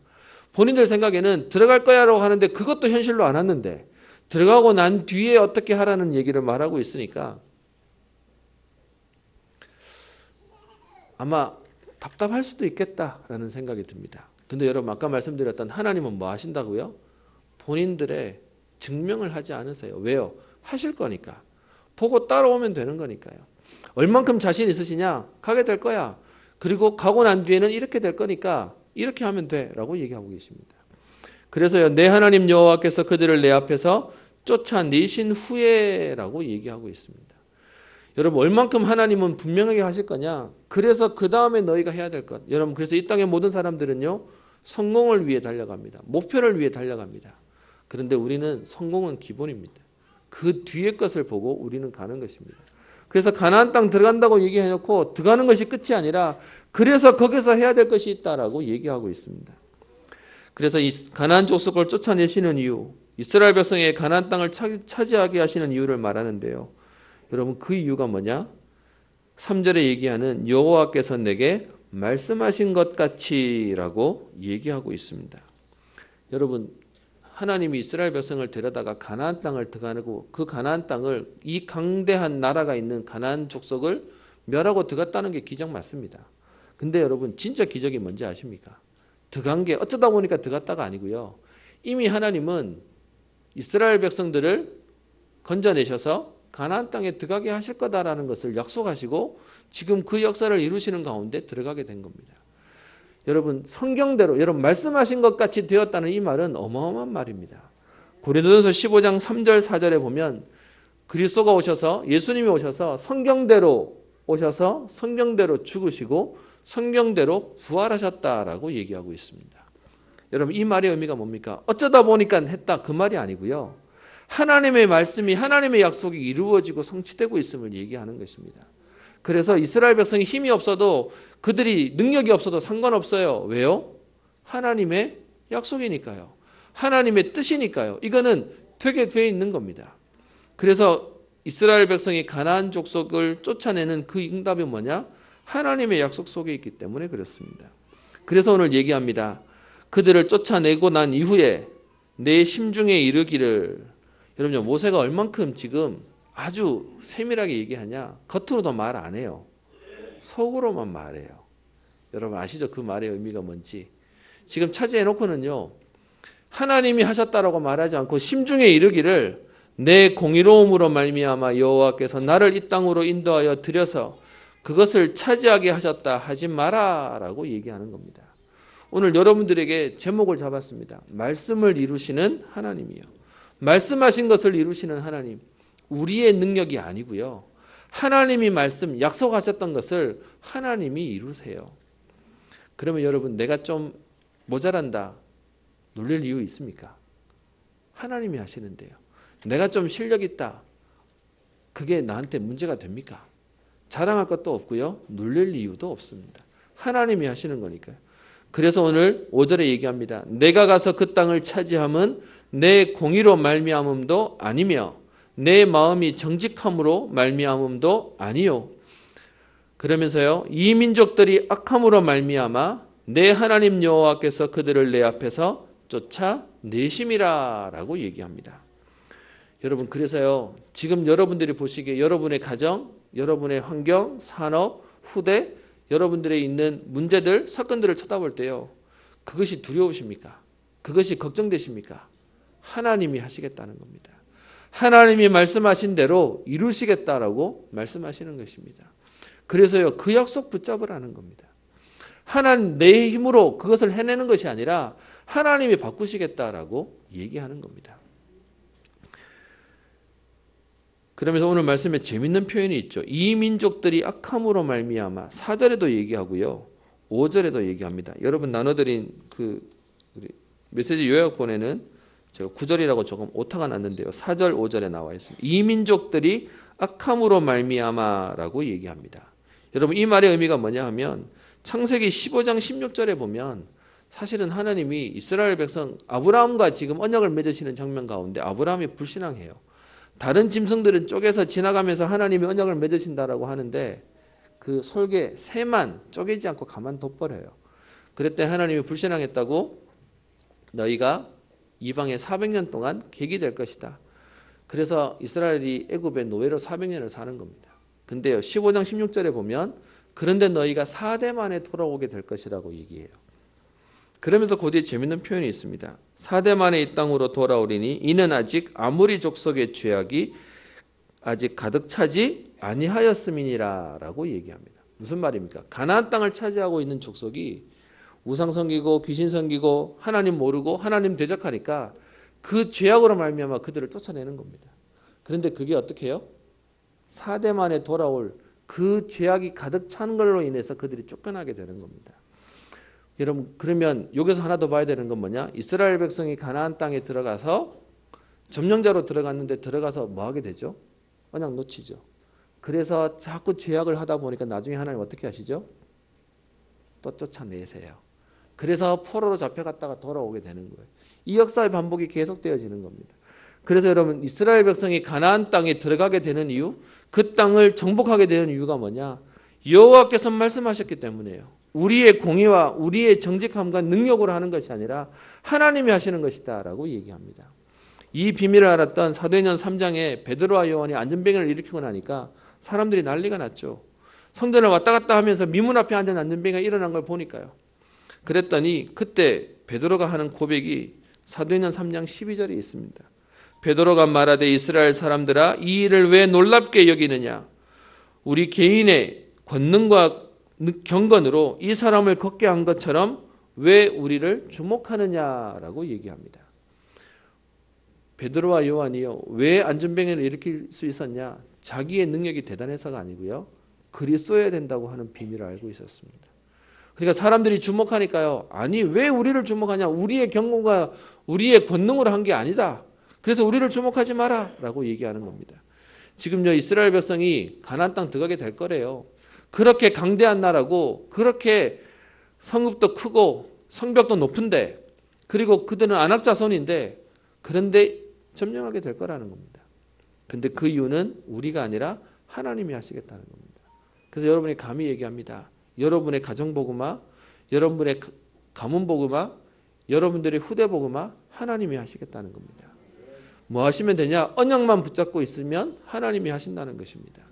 본인들 생각에는 들어갈 거야라고 하는데 그것도 현실로 안 왔는데 들어가고 난 뒤에 어떻게 하라는 얘기를 말하고 있으니까 아마 답답할 수도 있겠다라는 생각이 듭니다. 근데 여러분 아까 말씀드렸던 하나님은 뭐 하신다고요? 본인들의 증명을 하지 않으세요. 왜요? 하실 거니까. 보고 따라오면 되는 거니까요. 얼만큼 자신 있으시냐? 가게 될 거야. 그리고 가고 난 뒤에는 이렇게 될 거니까 이렇게 하면 돼 라고 얘기하고 계십니다. 그래서요 내 하나님 여호와께서 그들을 내 앞에서 쫓아내신 후에라고 얘기하고 있습니다. 여러분 얼만큼 하나님은 분명하게 하실 거냐? 그래서 그 다음에 너희가 해야 될 것. 여러분 그래서 이 땅의 모든 사람들은요 성공을 위해 달려갑니다. 목표를 위해 달려갑니다. 그런데 우리는 성공은 기본입니다. 그 뒤의 것을 보고 우리는 가는 것입니다. 그래서 가나안 땅 들어간다고 얘기해놓고 들어가는 것이 끝이 아니라 그래서 거기서 해야 될 것이 있다라고 얘기하고 있습니다. 그래서 이 가나안 족속을 쫓아내시는 이유, 이스라엘 백성의 가나안 땅을 차지하게 하시는 이유를 말하는데요. 여러분 그 이유가 뭐냐? 3절에 얘기하는 여호와께서 내게 말씀하신 것 같이라고 얘기하고 있습니다. 여러분 하나님이 이스라엘 백성을 데려다가 가나안 땅을 들어가고 그 가나안 땅을 이 강대한 나라가 있는 가나안 족속을 멸하고 들어갔다는 게 기적 맞습니다. 근데 여러분 진짜 기적이 뭔지 아십니까? 들어간 게 어쩌다 보니까 들어갔다가 아니고요. 이미 하나님은 이스라엘 백성들을 건져내셔서 가나안 땅에 들어가게 하실 거다라는 것을 약속하시고 지금 그 역사를 이루시는 가운데 들어가게 된 겁니다. 여러분 성경대로 여러분 말씀하신 것 같이 되었다는 이 말은 어마어마한 말입니다. 고린도전서 15장 3절 4절에 보면 그리스도가 오셔서 예수님이 오셔서 성경대로 오셔서 성경대로 죽으시고 성경대로 부활하셨다라고 얘기하고 있습니다. 여러분 이 말의 의미가 뭡니까? 어쩌다 보니까 했다 그 말이 아니고요. 하나님의 말씀이 하나님의 약속이 이루어지고 성취되고 있음을 얘기하는 것입니다. 그래서 이스라엘 백성이 힘이 없어도 그들이 능력이 없어도 상관없어요. 왜요? 하나님의 약속이니까요. 하나님의 뜻이니까요. 이거는 되게 돼 있는 겁니다. 그래서 이스라엘 백성이 가나안 족속을 쫓아내는 그 응답이 뭐냐? 하나님의 약속 속에 있기 때문에 그렇습니다. 그래서 오늘 얘기합니다. 그들을 쫓아내고 난 이후에 내 심중에 이르기를 여러분 모세가 얼만큼 지금 아주 세밀하게 얘기하냐? 겉으로도 말 안 해요. 속으로만 말해요. 여러분 아시죠? 그 말의 의미가 뭔지. 지금 차지해놓고는요. 하나님이 하셨다라고 말하지 않고 심중에 이르기를 내 공의로움으로 말미암아 여호와께서 나를 이 땅으로 인도하여 들여서 그것을 차지하게 하셨다 하지 마라라고 얘기하는 겁니다. 오늘 여러분들에게 제목을 잡았습니다. 말씀을 이루시는 하나님이요. 말씀하신 것을 이루시는 하나님. 우리의 능력이 아니고요. 하나님이 말씀 약속하셨던 것을 하나님이 이루세요. 그러면 여러분 내가 좀 모자란다. 놀릴 이유 있습니까? 하나님이 하시는데요. 내가 좀 실력 있다. 그게 나한테 문제가 됩니까? 자랑할 것도 없고요. 놀릴 이유도 없습니다. 하나님이 하시는 거니까요. 그래서 오늘 5절에 얘기합니다. 내가 가서 그 땅을 차지함은 내 공의로 말미암음도 아니며 내 마음이 정직함으로 말미암음도 아니요. 그러면서요. 이 민족들이 악함으로 말미암아 내 하나님 여호와께서 그들을 내 앞에서 쫓아내심이라 라고 얘기합니다. 여러분 그래서요. 지금 여러분들이 보시기에 여러분의 가정, 여러분의 환경, 산업, 후대, 여러분들의 있는 문제들, 사건들을 쳐다볼 때요. 그것이 두려우십니까? 그것이 걱정되십니까? 하나님이 하시겠다는 겁니다. 하나님이 말씀하신 대로 이루시겠다라고 말씀하시는 것입니다. 그래서요. 그 약속 붙잡으라는 겁니다. 하나님 내 힘으로 그것을 해내는 것이 아니라 하나님이 바꾸시겠다라고 얘기하는 겁니다. 그러면서 오늘 말씀에 재밌는 표현이 있죠. 이 민족들이 악함으로 말미암아 4절에도 얘기하고요. 5절에도 얘기합니다. 여러분 나눠드린 그 메시지 요약본에는 제가 9절이라고 조금 오타가 났는데요. 4절 5절에 나와 있습니다. 이 민족들이 악함으로 말미암아라고 얘기합니다. 여러분 이 말의 의미가 뭐냐 하면 창세기 15장 16절에 보면 사실은 하나님이 이스라엘 백성 아브라함과 지금 언약을 맺으시는 장면 가운데 아브라함이 불신앙해요. 다른 짐승들은 쪼개서 지나가면서 하나님이 언약을 맺으신다라고 하는데 그 솔개 새만 쪼개지 않고 가만 둬버려요. 그랬더니 하나님이 불신앙했다고 너희가 이방에 400년 동안 객이 될 것이다. 그래서 이스라엘이 애굽의 노예로 400년을 사는 겁니다. 근데요 15장 16절에 보면 그런데 너희가 4대 만에 돌아오게 될 것이라고 얘기해요. 그러면서 그 뒤에 재밌는 표현이 있습니다. 4대 만에 이 땅으로 돌아오리니 이는 아직 아무리 족속의 죄악이 아직 가득 차지 아니하였음이니라 라고 얘기합니다. 무슨 말입니까? 가나안 땅을 차지하고 있는 족속이 우상 섬기고 귀신 섬기고 하나님 모르고 하나님 대적하니까 그 죄악으로 말미암아 그들을 쫓아내는 겁니다. 그런데 그게 어떻게 해요? 4대 만에 돌아올 그 죄악이 가득 찬 걸로 인해서 그들이 쫓겨나게 되는 겁니다. 여러분 그러면 여기서 하나 더 봐야 되는 건 뭐냐? 이스라엘 백성이 가나안 땅에 들어가서 점령자로 들어갔는데 들어가서 뭐 하게 되죠? 언약 놓치죠. 그래서 자꾸 죄악을 하다 보니까 나중에 하나님 어떻게 하시죠? 또 쫓아내세요. 그래서 포로로 잡혀갔다가 돌아오게 되는 거예요. 이 역사의 반복이 계속되어지는 겁니다. 그래서 여러분 이스라엘 백성이 가나안 땅에 들어가게 되는 이유, 그 땅을 정복하게 되는 이유가 뭐냐? 여호와께서 말씀하셨기 때문이에요. 우리의 공의와 우리의 정직함과 능력으로 하는 것이 아니라 하나님이 하시는 것이다 라고 얘기합니다. 이 비밀을 알았던 사도행전 3장에 베드로와 요한이 안전병을 일으키고 나니까 사람들이 난리가 났죠. 성전을 왔다 갔다 하면서 미문 앞에 앉은 안전병이 일어난 걸 보니까요. 그랬더니 그때 베드로가 하는 고백이 사도행전 3장 12절에 있습니다. 베드로가 말하되 이스라엘 사람들아 이 일을 왜 놀랍게 여기느냐. 우리 개인의 권능과 경건으로 이 사람을 걷게 한 것처럼 왜 우리를 주목하느냐라고 얘기합니다. 베드로와 요한이요. 왜 안전병을 일으킬 수 있었냐. 자기의 능력이 대단해서가 아니고요. 글이 써야 된다고 하는 비밀을 알고 있었습니다. 그러니까 사람들이 주목하니까요. 아니 왜 우리를 주목하냐. 우리의 경고가 우리의 권능으로 한 게 아니다. 그래서 우리를 주목하지 마라 라고 얘기하는 겁니다. 지금요 이스라엘 백성이 가나안 땅 들어가게 될 거래요. 그렇게 강대한 나라고 그렇게 성읍도 크고 성벽도 높은데 그리고 그들은 안악 자손인데 그런데 점령하게 될 거라는 겁니다. 근데 그 이유는 우리가 아니라 하나님이 하시겠다는 겁니다. 그래서 여러분이 감히 얘기합니다. 여러분의 가정복음화, 여러분의 가문복음화, 여러분들의 후대복음화 하나님이 하시겠다는 겁니다. 뭐 하시면 되냐? 언약만 붙잡고 있으면 하나님이 하신다는 것입니다.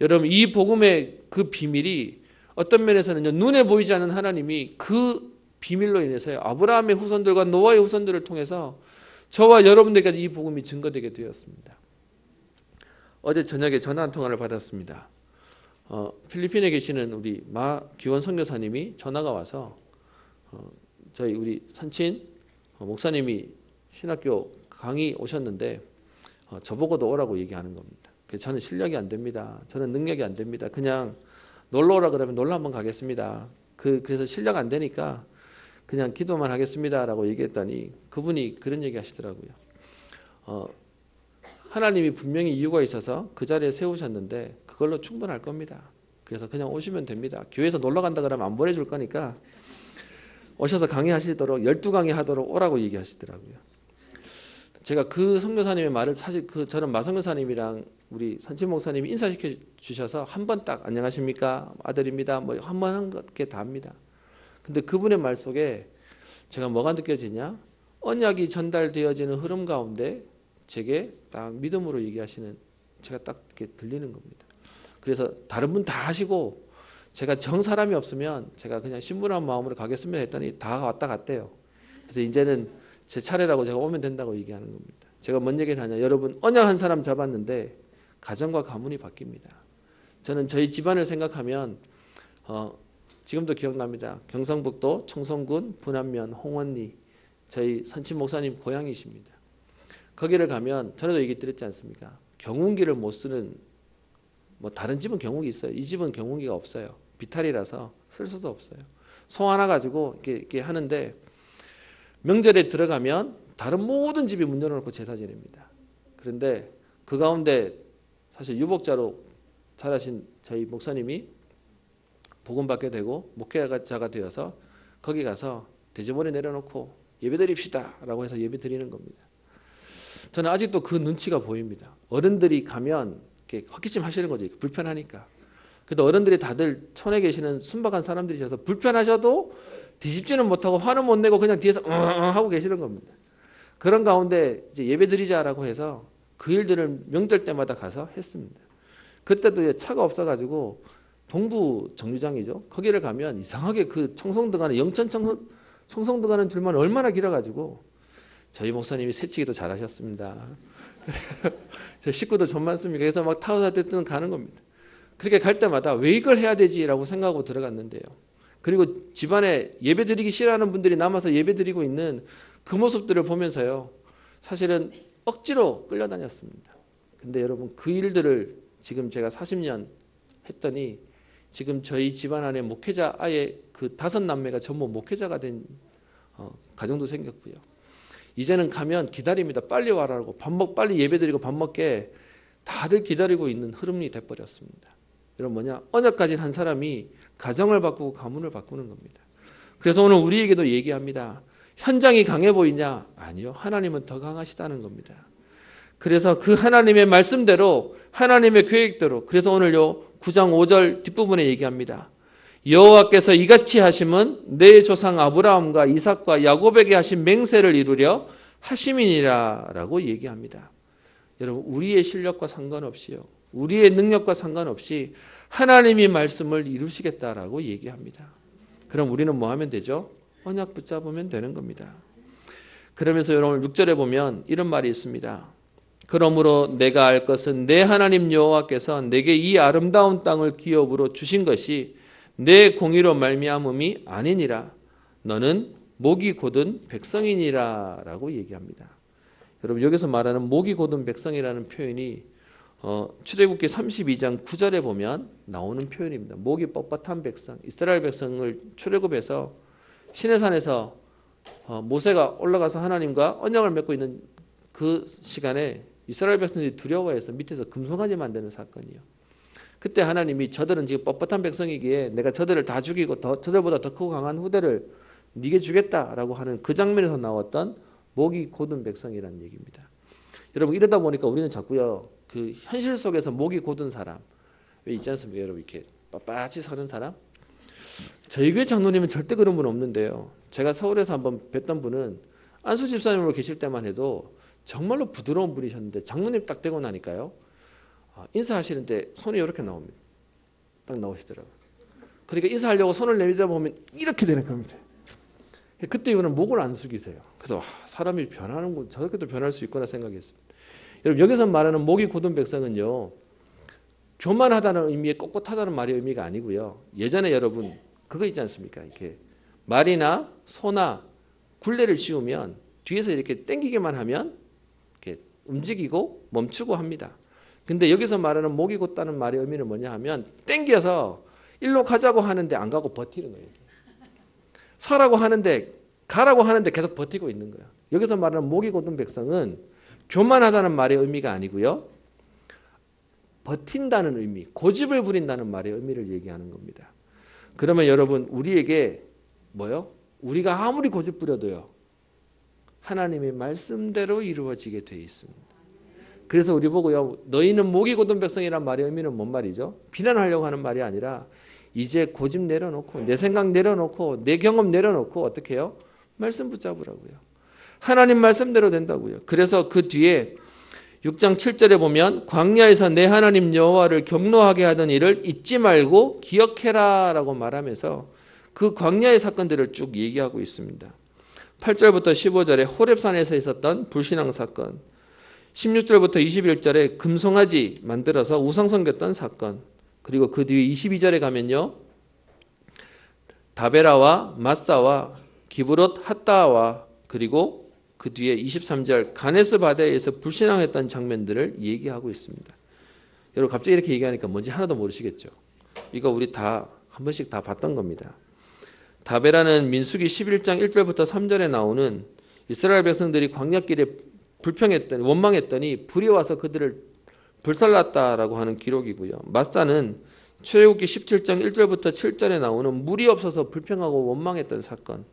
여러분 이 복음의 그 비밀이 어떤 면에서는요 눈에 보이지 않는 하나님이 그 비밀로 인해서요 아브라함의 후손들과 노아의 후손들을 통해서 저와 여러분들까지 이 복음이 증거되게 되었습니다. 어제 저녁에 전화 한 통화를 받았습니다. 필리핀에 계시는 우리 마기원 선교사님이 전화가 와서 저희 우리 선친 목사님이 신학교 강의 오셨는데 저보고도 오라고 얘기하는 겁니다. 그래서 저는 실력이 안 됩니다. 저는 능력이 안 됩니다. 그냥 놀러 오라 그러면 놀러 한번 가겠습니다. 그래서 실력 안 되니까 그냥 기도만 하겠습니다라고 얘기했더니 그분이 그런 얘기 하시더라고요. 하나님이 분명히 이유가 있어서 그 자리에 세우셨는데 그걸로 충분할 겁니다. 그래서 그냥 오시면 됩니다. 교회에서 놀러 간다 그러면 안 보내줄 거니까 오셔서 강의하시도록 12강의 하도록 오라고 얘기하시더라고요. 제가 그 선교사님의 말을 사실 저는 마 선교사님이랑 우리 선친 목사님이 인사시켜 주셔서 한 번 딱 안녕하십니까 아들입니다 뭐 한 번 한 게 다 합니다. 근데 그분의 말 속에 제가 뭐가 느껴지냐 언약이 전달되어지는 흐름 가운데 제게 딱 믿음으로 얘기하시는 제가 딱 이렇게 들리는 겁니다. 그래서 다른 분 다 하시고 제가 정 사람이 없으면 제가 그냥 신분한 마음으로 가겠습니다 했더니 다 왔다 갔대요. 그래서 이제는 제 차례라고 제가 오면 된다고 얘기하는 겁니다. 제가 뭔 얘기를 하냐 여러분 언약 한 사람 잡았는데 가정과 가문이 바뀝니다. 저는 저희 집안을 생각하면 지금도 기억납니다. 경상북도 청송군 분안면 홍원리 저희 선친 목사님 고향이십니다. 거기를 가면 전에도 얘기 드렸지 않습니까? 경운기를 못 쓰는 뭐 다른 집은 경운기 있어요. 이 집은 경운기가 없어요. 비탈이라서 쓸 수도 없어요. 소 하나 가지고 이렇게 하는데 명절에 들어가면 다른 모든 집이 문 열어놓고 제사 지냅니다. 그런데 그 가운데 사실 유복자로 자라신 저희 목사님이 복음받게 되고 목회자가 되어서 거기 가서 돼지머리 내려놓고 예배드립시다 라고 해서 예배드리는 겁니다. 저는 아직도 그 눈치가 보입니다. 어른들이 가면 이렇게 헛기침 하시는 거죠. 불편하니까. 그래도 어른들이 다들 촌에 계시는 순박한 사람들이셔서 불편하셔도 뒤집지는 못하고 화는 못 내고 그냥 뒤에서 하고 계시는 겁니다. 그런 가운데 이제 예배드리자라고 해서 그 일들을 명절 때마다 가서 했습니다. 그때도 차가 없어가지고 동부 정류장이죠. 거기를 가면 이상하게 그 청송도 가는 영천 청송도 가는 줄만 얼마나 길어가지고 저희 목사님이 새치기도 잘하셨습니다. 저 식구도 좀 많습니다. 그래서 막 타고 때는 가는 겁니다. 그렇게 갈 때마다 왜 이걸 해야 되지라고 생각하고 들어갔는데요. 그리고 집안에 예배드리기 싫어하는 분들이 남아서 예배드리고 있는 그 모습들을 보면서요. 사실은 억지로 끌려다녔습니다. 근데 여러분 그 일들을 지금 제가 40년 했더니 지금 저희 집안 안에 목회자 아예 그 5남매가 전부 목회자가 된 가정도 생겼고요. 이제는 가면 기다립니다. 빨리 와라고 빨리 예배드리고 밥 먹게 다들 기다리고 있는 흐름이 돼버렸습니다. 여러분 뭐냐? 언약 가진 한 사람이 가정을 바꾸고 가문을 바꾸는 겁니다. 그래서 오늘 우리에게도 얘기합니다. 현장이 강해 보이냐? 아니요. 하나님은 더 강하시다는 겁니다. 그래서 그 하나님의 말씀대로 하나님의 계획대로 그래서 오늘요 9장 5절 뒷부분에 얘기합니다. 여호와께서 이같이 하심은 내 조상 아브라함과 이삭과 야곱에게 하신 맹세를 이루려 하심이니라 라고 얘기합니다. 여러분, 우리의 실력과 상관없이요, 우리의 능력과 상관없이 하나님이 말씀을 이루시겠다라고 얘기합니다. 그럼 우리는 뭐 하면 되죠? 언약 붙잡으면 되는 겁니다. 그러면서 여러분 6절에 보면 이런 말이 있습니다. 그러므로 내가 알 것은 내 하나님 여호와께서 내게 이 아름다운 땅을 기업으로 주신 것이 내 공의로 말미암음이 아니니라. 너는 목이 곧은 백성이니라 라고 얘기합니다. 여러분, 여기서 말하는 목이 곧은 백성이라는 표현이 출애굽기 32장 9절에 보면 나오는 표현입니다. 목이 뻣뻣한 백성, 이스라엘 백성을 출애굽해서 시내산에서 모세가 올라가서 하나님과 언약을 맺고 있는 그 시간에 이스라엘 백성들이 두려워해서 밑에서 금송아지 만드는 사건이요. 그때 하나님이 저들은 지금 뻣뻣한 백성이기에 내가 저들을 다 죽이고 저들보다 더 크고 강한 후대를 네게 주겠다라고 하는 그 장면에서 나왔던 목이 곧은 백성이라는 얘기입니다. 여러분, 이러다 보니까 우리는 자꾸요, 그 현실 속에서 목이 곧은 사람 왜 있지 않습니까? 여러분, 이렇게 빳빳이 서는 사람. 저희 교회 장로님은 절대 그런 분 없는데요. 제가 서울에서 한번 뵀던 분은 안수 집사님으로 계실 때만 해도 정말로 부드러운 분이셨는데 장로님 딱 되고 나니까요, 인사하시는데 손이 이렇게 나옵니다. 딱 나오시더라고요. 그러니까 인사하려고 손을 내밀다 보면 이렇게 되는 겁니다. 그때 이후는 목을 안 숙이세요. 그래서 사람이 변하는군, 저렇게도 변할 수 있구나 생각했습니다. 여러분, 여기서 말하는 목이 곧은 백성은요, 교만하다는 의미의 꼿꼿하다는 말의 의미가 아니고요. 예전에 여러분 그거 있지 않습니까? 이렇게 말이나 소나 굴레를 씌우면 뒤에서 이렇게 당기기만 하면 이렇게 움직이고 멈추고 합니다. 근데 여기서 말하는 목이 곧다는 말의 의미는 뭐냐 하면 당겨서 일로 가자고 하는데 안 가고 버티는 거예요. 서라고 하는데 가라고 하는데 계속 버티고 있는 거예요. 여기서 말하는 목이 곧은 백성은 교만하다는 말의 의미가 아니고요, 버틴다는 의미, 고집을 부린다는 말의 의미를 얘기하는 겁니다. 그러면 여러분, 우리에게 뭐요? 우리가 아무리 고집 부려도요, 하나님의 말씀대로 이루어지게 되어 있습니다. 그래서 우리 보고요, 너희는 목이 곧은 백성이란 말의 의미는 뭔 말이죠? 비난하려고 하는 말이 아니라 이제 고집 내려놓고 내 생각 내려놓고 내 경험 내려놓고 어떻게 해요? 말씀 붙잡으라고요. 하나님 말씀대로 된다고요. 그래서 그 뒤에 6장 7절에 보면 광야에서 내 하나님 여호와를 경노하게 하던 일을 잊지 말고 기억해라 라고 말하면서 그 광야의 사건들을 쭉 얘기하고 있습니다. 8절부터 15절에 호렙산에서 있었던 불신앙 사건, 16절부터 21절에 금송아지 만들어서 우상 섬겼던 사건, 그리고 그 뒤에 22절에 가면요, 다베라와 마사와 기브롯 핫다와 그리고 그 뒤에 23절 가네스 바데에서 불신앙했던 장면들을 얘기하고 있습니다. 여러분, 갑자기 이렇게 얘기하니까 뭔지 하나도 모르시겠죠? 이거 우리 다 한 번씩 다 봤던 겁니다. 다베라는 민수기 11장 1절부터 3절에 나오는 이스라엘 백성들이 광야길에 불평했더니 원망했더니 불이 와서 그들을 불살랐다라고 하는 기록이고요. 마사는 출애굽기 17장 1절부터 7절에 나오는 물이 없어서 불평하고 원망했던 사건.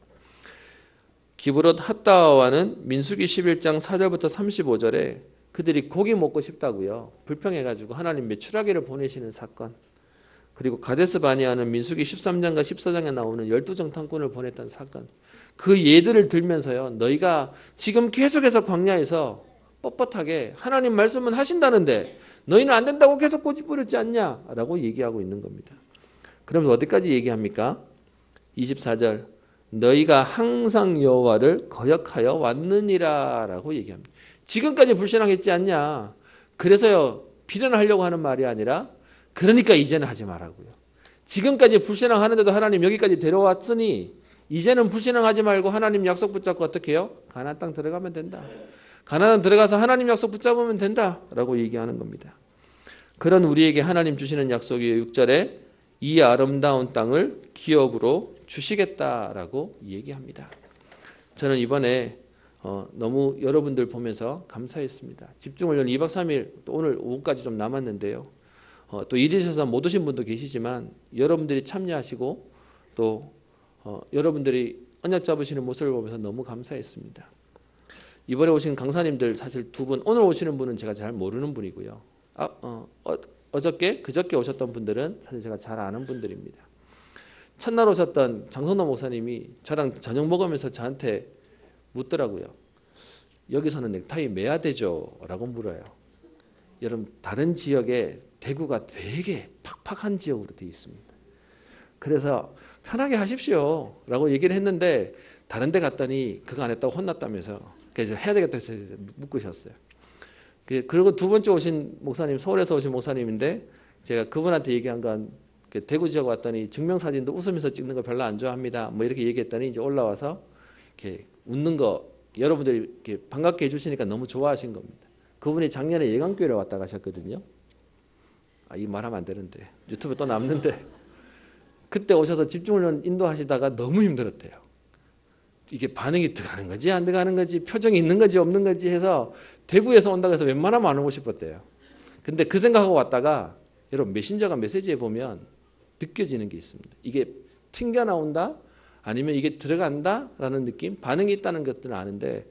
기브롯 핫다와는 민수기 11장 4절부터 35절에 그들이 고기 먹고 싶다고요, 불평해가지고 하나님 메추라기를 보내시는 사건. 그리고 가데스 바네아는 민수기 13장과 14장에 나오는 12정탐꾼을 보냈던 사건. 그 예들을 들면서요, 너희가 지금 계속해서 광야에서 뻣뻣하게 하나님 말씀은 하신다는데 너희는 안 된다고 계속 고집 부렸지 않냐 라고 얘기하고 있는 겁니다. 그러면서 어디까지 얘기합니까? 24절 너희가 항상 여호와를 거역하여 왔느니라 라고 얘기합니다. 지금까지 불신앙했지 않냐, 그래서요 비난하려고 하는 말이 아니라 그러니까 이제는 하지 말라고요. 지금까지 불신앙하는데도 하나님 여기까지 데려왔으니 이제는 불신앙하지 말고 하나님 약속 붙잡고 어떻게 해요? 가나안 땅 들어가면 된다. 가나안 들어가서 하나님 약속 붙잡으면 된다라고 얘기하는 겁니다. 그런 우리에게 하나님 주시는 약속이 6절에 이 아름다운 땅을 기업으로 주시겠다라고 얘기합니다. 저는 이번에 너무 여러분들 보면서 감사했습니다. 집중훈련 2박 3일 또 오늘 오후까지 좀 남았는데요. 또 일이셔서 못 오신 분도 계시지만 여러분들이 참여하시고 또 여러분들이 언약 잡으시는 모습을 보면서 너무 감사했습니다. 이번에 오신 강사님들 사실 두 분, 오늘 오시는 분은 제가 잘 모르는 분이고요. 어저께 그저께 오셨던 분들은 사실 제가 잘 아는 분들입니다. 첫날 오셨던 장선호 목사님이 저랑 저녁 먹으면서 저한테 묻더라고요. 여기서는 넥타이 매야 되죠? 라고 물어요. 여러분 다른 지역에 대구가 되게 팍팍한 지역으로 되어 있습니다. 그래서 편하게 하십시오 라고 얘기를 했는데 다른 데 갔더니 그거 안 했다고 혼났다면서 그래서 해야 되겠다 해서 묶으셨어요. 그리고 두 번째 오신 목사님, 서울에서 오신 목사님인데 제가 그분한테 얘기한 건 대구 지역 왔더니 증명사진도 웃으면서 찍는 거 별로 안 좋아합니다. 뭐 이렇게 얘기했더니 이제 올라와서 이렇게 웃는 거 여러분들이 이렇게 반갑게 해주시니까 너무 좋아하신 겁니다. 그분이 작년에 예강교회를 왔다 가셨거든요. 이 말하면 안 되는데 유튜브에 또 남는데 그때 오셔서 집중훈련 인도하시다가 너무 힘들었대요. 이게 반응이 들어가는 건지 안 들어가는 건지 표정이 있는 건지 없는 건지 해서 대구에서 온다고 해서 웬만하면 안 오고 싶었대요. 근데 그 생각하고 왔다가 여러분 메신저가 메시지에 보면 느껴지는 게 있습니다. 이게 튕겨 나온다 아니면 이게 들어간다라는 느낌 반응이 있다는 것들은 아는데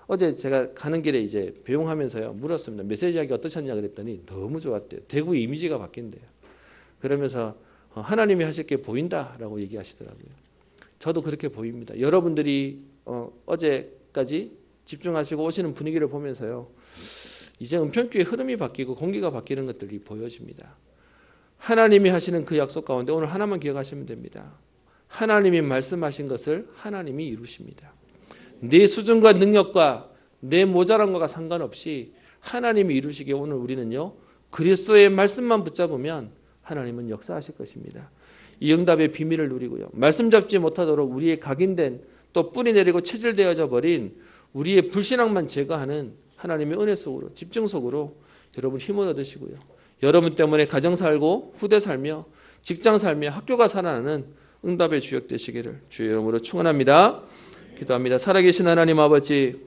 어제 제가 가는 길에 이제 배웅하면서요 물었습니다. 메시지하기 어떠셨냐 그랬더니 너무 좋았대요. 대구 이미지가 바뀐대요. 그러면서 하나님이 하실 게 보인다라고 얘기하시더라고요. 저도 그렇게 보입니다. 여러분들이 어제까지 집중하시고 오시는 분위기를 보면서요. 이제 은평교회 흐름이 바뀌고 공기가 바뀌는 것들이 보여집니다. 하나님이 하시는 그 약속 가운데 오늘 하나만 기억하시면 됩니다. 하나님이 말씀하신 것을 하나님이 이루십니다. 내 수준과 능력과 내 모자란과가 상관없이 하나님이 이루시기에 오늘 우리는요. 그리스도의 말씀만 붙잡으면 하나님은 역사하실 것입니다. 이 응답의 비밀을 누리고요. 말씀 잡지 못하도록 우리의 각인된 또 뿌리 내리고 체질되어져 버린 우리의 불신앙만 제거하는 하나님의 은혜 속으로 집중 속으로 여러분 힘을 얻으시고요. 여러분 때문에 가정 살고 후대 살며 직장 살며 학교가 살아나는 응답의 주역 되시기를 주의 이름으로 축원합니다. 기도합니다. 살아계신 하나님 아버지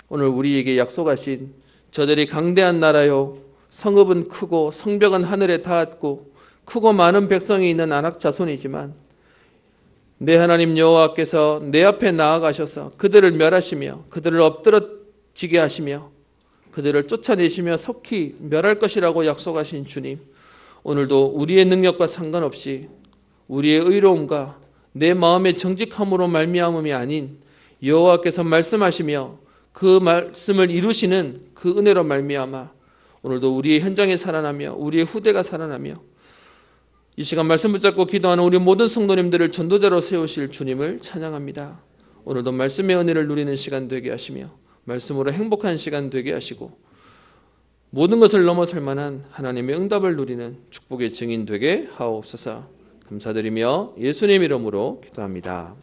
오늘 우리에게 약속하신 저들이 강대한 나라요 성읍은 크고 성벽은 하늘에 닿았고 크고 많은 백성이 있는 안악 자손이지만 내 하나님 여호와께서 내 앞에 나아가셔서 그들을 멸하시며 그들을 엎드러지게 하시며 그들을 쫓아내시며 속히 멸할 것이라고 약속하신 주님 오늘도 우리의 능력과 상관없이 우리의 의로움과 내 마음의 정직함으로 말미암음이 아닌 여호와께서 말씀하시며 그 말씀을 이루시는 그 은혜로 말미암아 오늘도 우리의 현장에 살아나며 우리의 후대가 살아나며 이 시간 말씀 붙잡고 기도하는 우리 모든 성도님들을 전도자로 세우실 주님을 찬양합니다. 오늘도 말씀의 은혜를 누리는 시간 되게 하시며 말씀으로 행복한 시간 되게 하시고 모든 것을 넘어설 만한 하나님의 응답을 누리는 축복의 증인 되게 하옵소서. 감사드리며 예수님 이름으로 기도합니다.